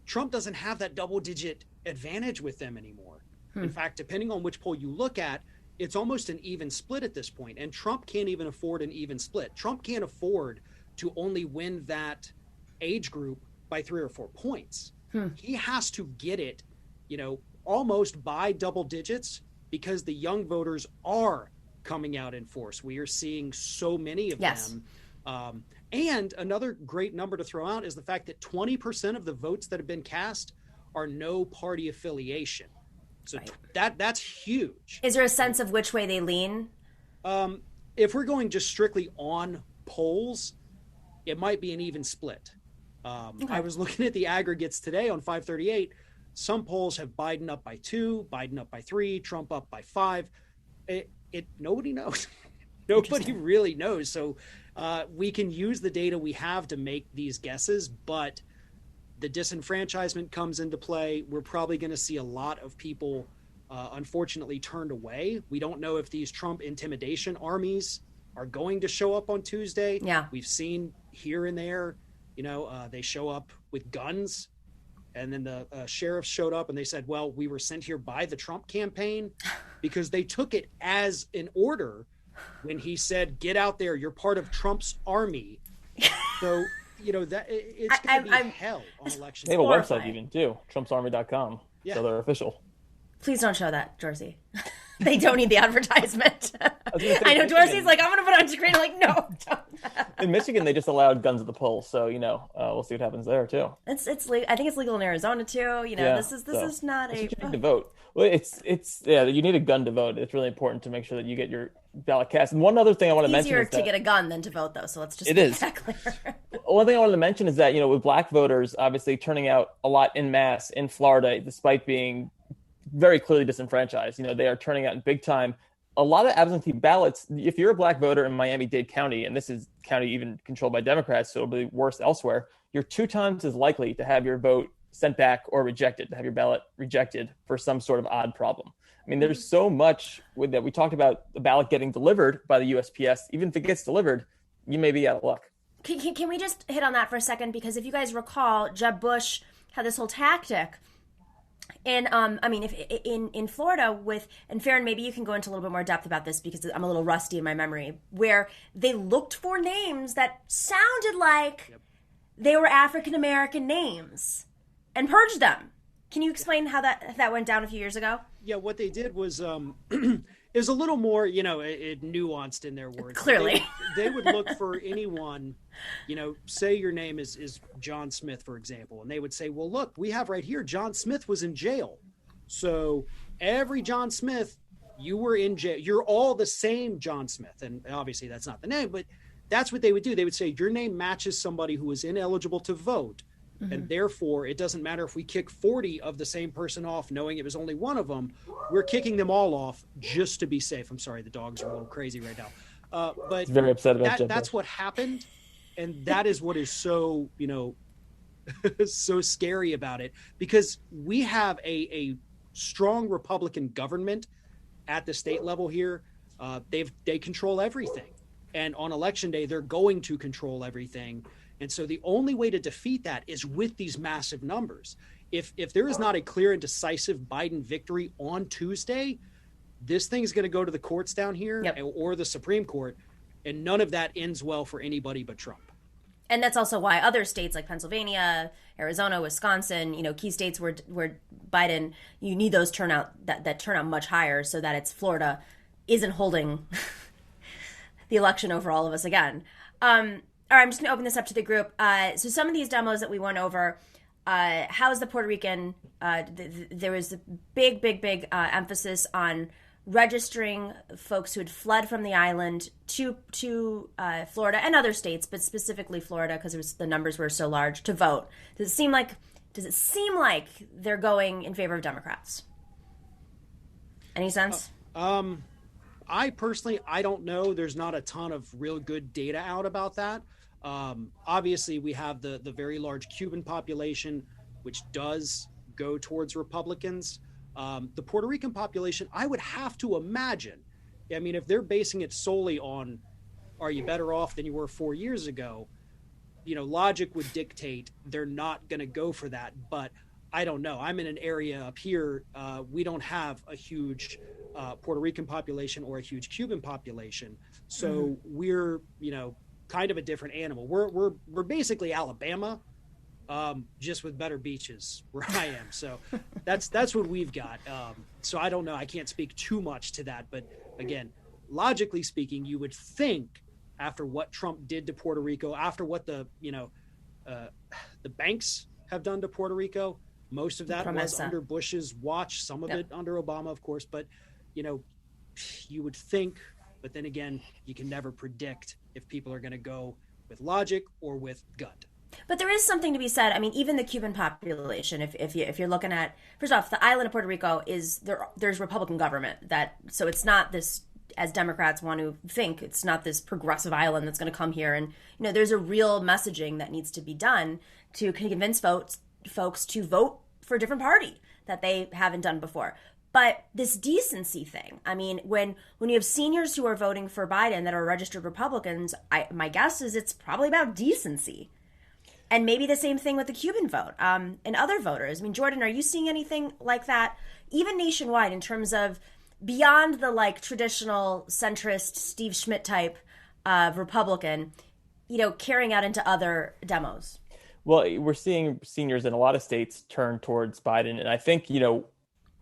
Trump doesn't have that double-digit advantage with them anymore. In fact, depending on which poll you look at, it's almost an even split at this point. And Trump can't even afford an even split. Trump can't afford to only win that age group by 3 or 4 points. He has to get it, almost by double digits, because the young voters are coming out in force. We are seeing so many of them. And another great number to throw out is the fact that 20% of the votes that have been cast are no party affiliation. So that's huge. Is there a sense of which way they lean? If we're going just strictly on polls, it might be an even split. I was looking at the aggregates today on 538. Some polls have Biden up by 2, Biden up by 3, Trump up by 5. Nobody knows. Nobody really knows. So we can use the data we have to make these guesses, but the disenfranchisement comes into play. We're probably going to see a lot of people, unfortunately, turned away. We don't know if these Trump intimidation armies are going to show up on Tuesday. Yeah. We've seen here and there, they show up with guns. And then the sheriffs showed up and they said, well, we were sent here by the Trump campaign, because they took it as an order when he said, get out there, you're part of Trump's army. So, that it's going to be hell on election day. They have a horrifying. website even too, trumpsarmy.com. Yeah. So they're official. Please don't show that, Dorsey. They don't need the advertisement. I know Dorsey's like, I'm going to put it on screen. I'm like, no, don't. In Michigan, they just allowed guns at the polls, so we'll see what happens there too. I think it's legal in Arizona too. This is not you need to vote. Well, you need a gun to vote. It's really important to make sure that you get your ballot cast. And one other thing I want to mention is easier to get a gun than to vote, though. So let's just make that clear. One thing I wanted to mention is that with Black voters obviously turning out a lot en masse in Florida, despite being very clearly disenfranchised, they are turning out in big time. A lot of absentee ballots, if you're a Black voter in Miami-Dade County, and this is county even controlled by Democrats, so it'll be worse elsewhere, you're 2 times as likely to have your vote sent back or rejected, to have your ballot rejected for some sort of odd problem. I mean, there's so much with that. We talked about the ballot getting delivered by the USPS. Even if it gets delivered, you may be out of luck. Can we just hit on that for a second? Because if you guys recall, Jeb Bush had this whole tactic. And in Florida and Farron, maybe you can go into a little bit more depth about this because I'm a little rusty in my memory, where they looked for names that sounded like they were African-American names and purged them. Can you explain how that went down a few years ago? Yeah, what they did was it was a little more, it nuanced in their words. Clearly. They would look for anyone, say your name is John Smith, for example, and they would say, well, look, we have right here, John Smith was in jail. So every John Smith, you were in jail. You're all the same John Smith. And obviously that's not the name, but that's what they would do. They would say your name matches somebody who was ineligible to vote. Mm-hmm. And therefore, it doesn't matter if we kick 40 of the same person off, knowing it was only one of them. We're kicking them all off just to be safe. I'm sorry, the dogs are a little crazy right now. But very upset about that's what happened. And that is what is so, so scary about it. Because we have a strong Republican government at the state level here. They control everything. And on election day, they're going to control everything. And so the only way to defeat that is with these massive numbers. If there is not a clear and decisive Biden victory on Tuesday, this thing's going to go to the courts down here or the Supreme Court, and none of that ends well for anybody but Trump. And that's also why other states like Pennsylvania, Arizona, Wisconsin, key states where Biden, you need those that turnout much higher so that it's Florida isn't holding the election over all of us again. All right, I'm just going to open this up to the group. So some of these demos that we went over, how's the Puerto Rican, there was a big emphasis on registering folks who had fled from the island to Florida and other states, but specifically Florida because the numbers were so large, to vote. Does it seem like they're going in favor of Democrats? Any sense? I personally don't know. There's not a ton of real good data out about that. Obviously, we have the very large Cuban population, which does go towards Republicans. The Puerto Rican population, I would have to imagine, if they're basing it solely on, are you better off than you were 4 years ago? Logic would dictate they're not going to go for that. But I don't know. I'm in an area up here. We don't have a huge Puerto Rican population or a huge Cuban population. So we're, kind of a different animal. We're basically Alabama just with better beaches where I am. So that's what we've got. So I don't know. I can't speak too much to that. But again, logically speaking, you would think after what Trump did to Puerto Rico, after what the banks have done to Puerto Rico, most of that was under Bush's watch, some of it under Obama, of course. But, you would think, but then again, you can never predict if people are going to go with logic or with gut. But there is something to be said. I mean, even the Cuban population, if you're looking at, first off, the island of Puerto Rico there's Republican government so it's not this, as Democrats want to think, it's not this progressive island that's going to come here. And, there's a real messaging that needs to be done to convince folks to vote for a different party that they haven't done before. But this decency thing, I mean, when you have seniors who are voting for Biden that are registered Republicans, my guess is it's probably about decency. And maybe the same thing with the Cuban vote and other voters. I mean, Jordan, are you seeing anything like that, even nationwide, in terms of beyond the traditional centrist Steve Schmidt type Republican, carrying out into other demos? Well, we're seeing seniors in a lot of states turn towards Biden. And I think,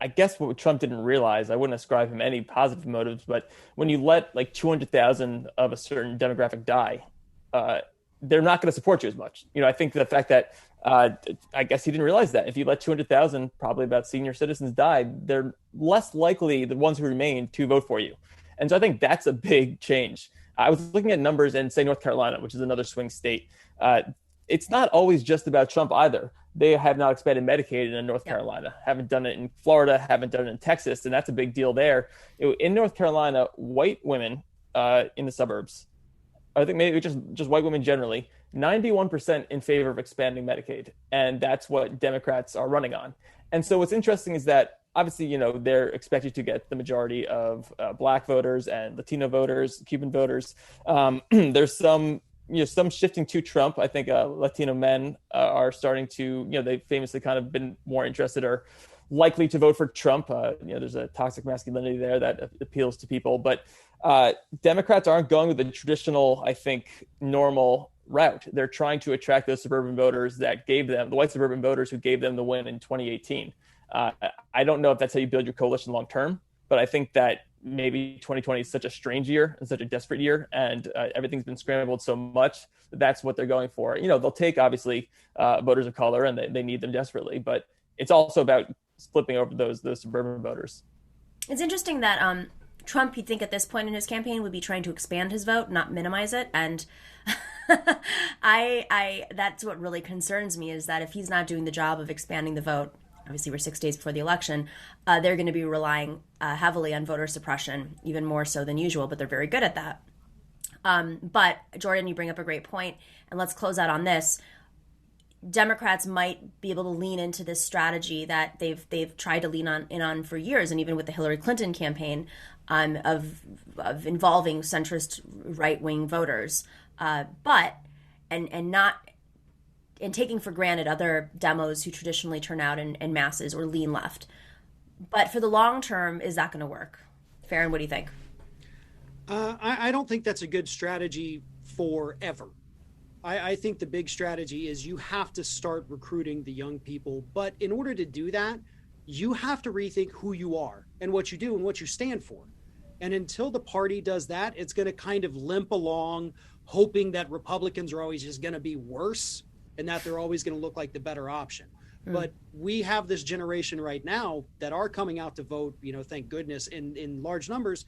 I guess what Trump didn't realize, I wouldn't ascribe him any positive motives, but when you let 200,000 of a certain demographic die, they're not going to support you as much. I think the fact that I guess he didn't realize that if you let 200,000, probably about senior citizens die, they're less likely, the ones who remain, to vote for you. And so I think that's a big change. I was looking at numbers in, say, North Carolina, which is another swing state. It's not always just about Trump either. They have not expanded Medicaid in North Carolina, haven't done it in Florida, haven't done it in Texas, and that's a big deal there. In North Carolina, white women in the suburbs, I think maybe just white women generally, 91% in favor of expanding Medicaid. And that's what Democrats are running on. And so what's interesting is that obviously, they're expected to get the majority of Black voters and Latino voters, Cuban voters. There's some shifting to Trump. I think Latino men are starting to, they famously kind of been more interested or likely to vote for Trump. There's a toxic masculinity there that appeals to people. But Democrats aren't going with the traditional, I think, normal route. They're trying to attract those suburban voters that gave them, the white suburban voters who gave them the win in 2018. I don't know if that's how you build your coalition long term, but I think that maybe 2020 is such a strange year and such a desperate year, and everything's been scrambled so much that's what they're going for. They'll take, obviously, voters of color, and they need them desperately, but it's also about flipping over those suburban voters. It's interesting that Trump, you'd think at this point in his campaign, would be trying to expand his vote, not minimize it. And I that's what really concerns me, is that if he's not doing the job of expanding the vote, obviously we're 6 days before the election, they're going to be relying heavily on voter suppression, even more so than usual, but they're very good at that. But Jordan, you bring up a great point, and let's close out on this. Democrats might be able to lean into this strategy that they've tried to lean on for years, and even with the Hillary Clinton campaign, of involving centrist right-wing voters, but taking for granted other demos who traditionally turn out in masses or lean left. But for the long term, is that going to work? Farron, what do you think? I don't think that's a good strategy forever. I think the big strategy is you have to start recruiting the young people. But in order to do that, you have to rethink who you are and what you do and what you stand for. And until the party does that, it's going to kind of limp along, hoping that Republicans are always just going to be worse and that they're always going to look like the better option. But we have this generation right now that are coming out to vote, thank goodness, in large numbers.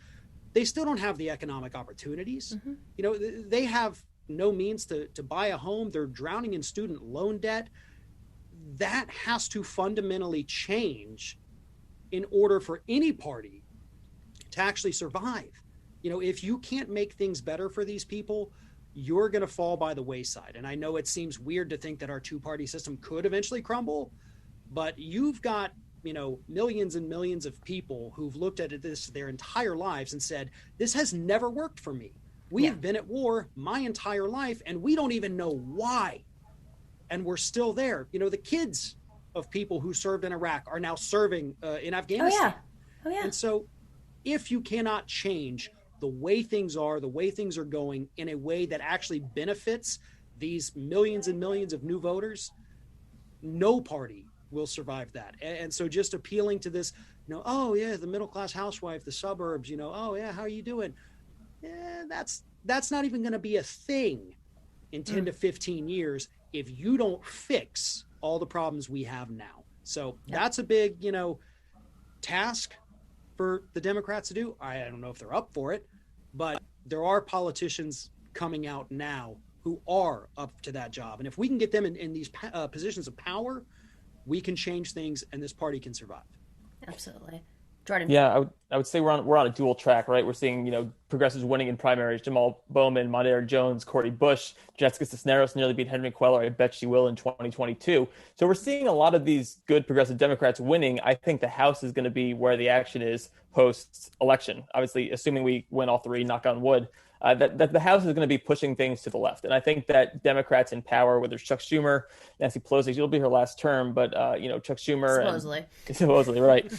They still don't have the economic opportunities. They have no means to buy a home. They're drowning in student loan debt. That has to fundamentally change in order for any party to actually survive. If you can't make things better for these people, you're going to fall by the wayside. And I know it seems weird to think that our two-party system could eventually crumble, but you've got, millions and millions of people who've looked at this their entire lives and said, this has never worked for me. We've been at war my entire life, and we don't even know why. And we're still there. The kids of people who served in Iraq are now serving in Afghanistan. Oh, yeah. And so if you cannot change the way things are going in a way that actually benefits these millions and millions of new voters, no party will survive that. And so just appealing to this, oh yeah, the middle-class housewife, the suburbs, oh yeah, how are you doing? Yeah, that's not even going to be a thing in 10 to 15 years if you don't fix all the problems we have now. So that's a big, task for the Democrats to do. I don't know if they're up for it, but there are politicians coming out now who are up to that job. And if we can get them in these positions of power, we can change things and this party can survive. Absolutely. Jordan. Yeah, I would say we're on a dual track, right? We're seeing, progressives winning in primaries. Jamal Bowman, Mondaire Jones, Cory Bush, Jessica Cisneros nearly beat Henry Cuellar. I bet she will in 2022. So we're seeing a lot of these good progressive Democrats winning. I think the House is going to be where the action is post-election. Obviously, assuming we win all three, knock on wood, that the House is going to be pushing things to the left. And I think that Democrats in power, whether it's Chuck Schumer, Nancy Pelosi, she'll be her last term, but, Chuck Schumer. Supposedly, right.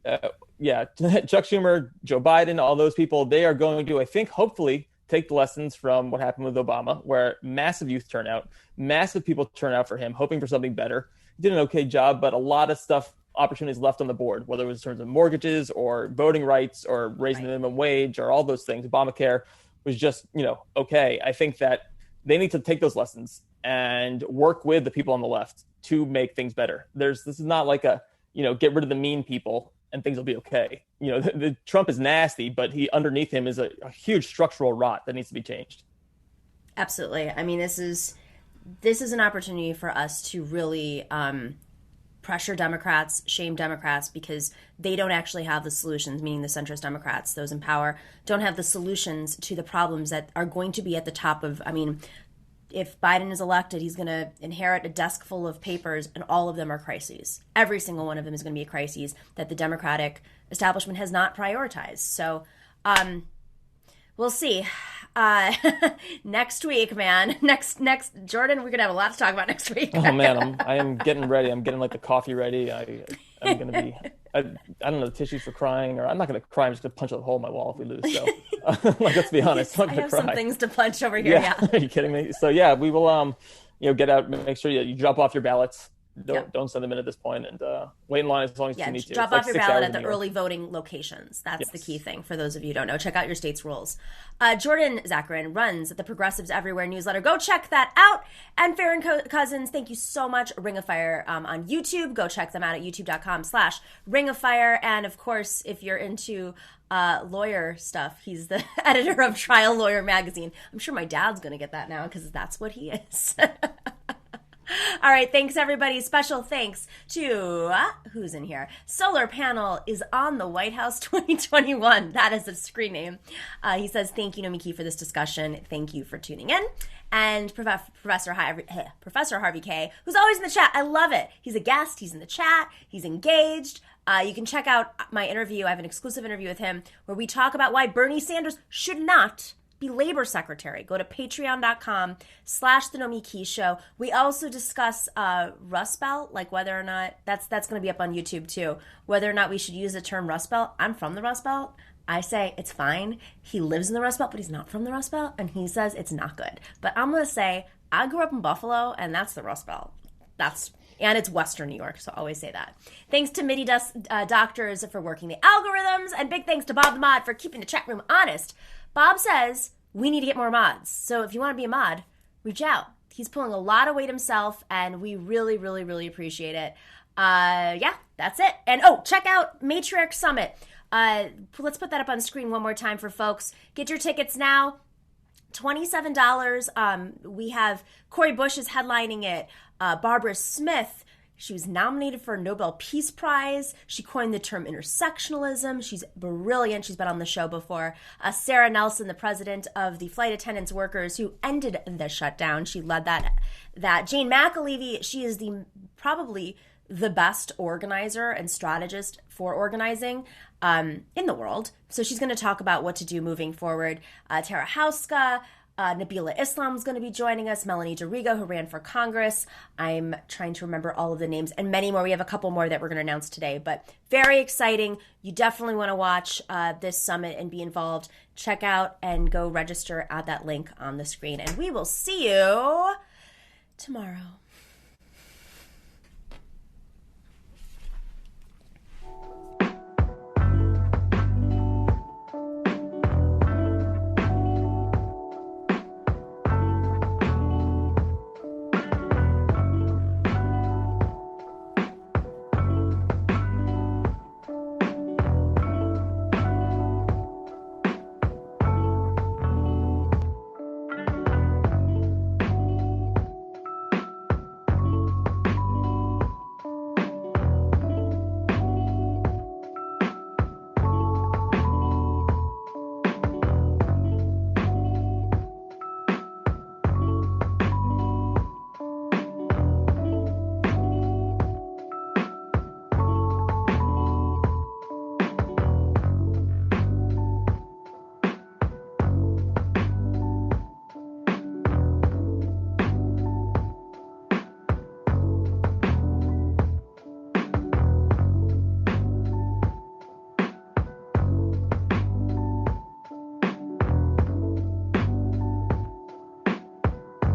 Chuck Schumer, Joe Biden, all those people, they are going to, I think, hopefully take the lessons from what happened with Obama, where massive youth turnout, massive people turn out for him, hoping for something better. He did an okay job, but a lot of opportunities left on the board, whether it was in terms of mortgages or voting rights or raising the minimum wage or all those things. Obamacare was just, okay. I think that they need to take those lessons and work with the people on the left to make things better. This is not like get rid of the mean people and things will be okay. The Trump is nasty, but underneath him is a huge structural rot that needs to be changed. Absolutely. I mean, this is an opportunity for us to really pressure Democrats, shame Democrats, because they don't actually have the solutions, meaning the centrist Democrats, those in power, don't have the solutions to the problems that are going to be at the top of, if Biden is elected, he's going to inherit a desk full of papers, and all of them are crises. Every single one of them is going to be a crisis that the Democratic establishment has not prioritized. So we'll see. Next week, man. Next, Jordan, we're going to have a lot to talk about next week. Oh, man, I am getting ready. I'm getting the coffee ready. I'm going to be, I don't know, tissues for crying, or I'm not going to cry. I'm just going to punch a hole in my wall if we lose. So let's be honest. I'm not I going have to cry. some things to punch over here. Yeah. Are you kidding me? So we will, get out, make sure you drop off your ballots. Don't send them in at this point, and wait in line as long as you need to. Drop off your ballot at the early voting locations. That's the key thing for those of you who don't know. Check out your state's rules. Jordan Zakarin runs the Progressives Everywhere newsletter. Go check that out. And Farron Cousins, thank you so much. Ring of Fire on YouTube. Go check them out at youtube.com/Ring of Fire. And of course, if you're into lawyer stuff, he's the editor of Trial Lawyer magazine. I'm sure my dad's going to get that now because that's what he is. All right, thanks everybody. Special thanks to who's in here. Solar Panel is on the White House 2021. That is a screen name. He says, "Thank you, Nomiki, for this discussion. Thank you for tuning in." And Professor Harvey K, who's always in the chat. I love it. He's a guest. He's in the chat. He's engaged. You can check out my interview. I have an exclusive interview with him where we talk about why Bernie Sanders should not be labor secretary. Go to patreon.com/The Nomiki Show. We also discuss Rust Belt, like whether or not that's going to be up on YouTube too, whether or not we should use the term Rust Belt. I'm from the Rust Belt. I say it's fine. He lives in the Rust Belt, but he's not from the Rust Belt, and he says it's not good. But I'm going to say I grew up in Buffalo, and that's the Rust Belt. And it's Western New York, so I always say that. Thanks to MIDI Doctors for working the algorithms, and big thanks to Bob the Mod for keeping the chat room honest. Bob says we need to get more mods. So if you want to be a mod, reach out. He's pulling a lot of weight himself, and we really, really, really appreciate it. That's it. And check out Matriarch Summit. Let's put that up on screen one more time for folks. Get your tickets now. $27. We have Cory Bush is headlining it. Barbara Smith, she was nominated for a Nobel Peace Prize. She coined the term intersectionalism. She's brilliant. She's been on the show before. Sarah Nelson, the president of the Flight Attendants Workers, who ended the shutdown. She led that. Jane McAlevey, she is probably the best organizer and strategist for organizing in the world. So she's going to talk about what to do moving forward. Tara Hauska, Nabila Islam's going to be joining us. Melanie Dorigo, who ran for Congress. I'm trying to remember all of the names and many more. We have a couple more that we're going to announce today, but very exciting. You definitely want to watch this summit and be involved. Check out and go register at that link on the screen. And we will see you tomorrow.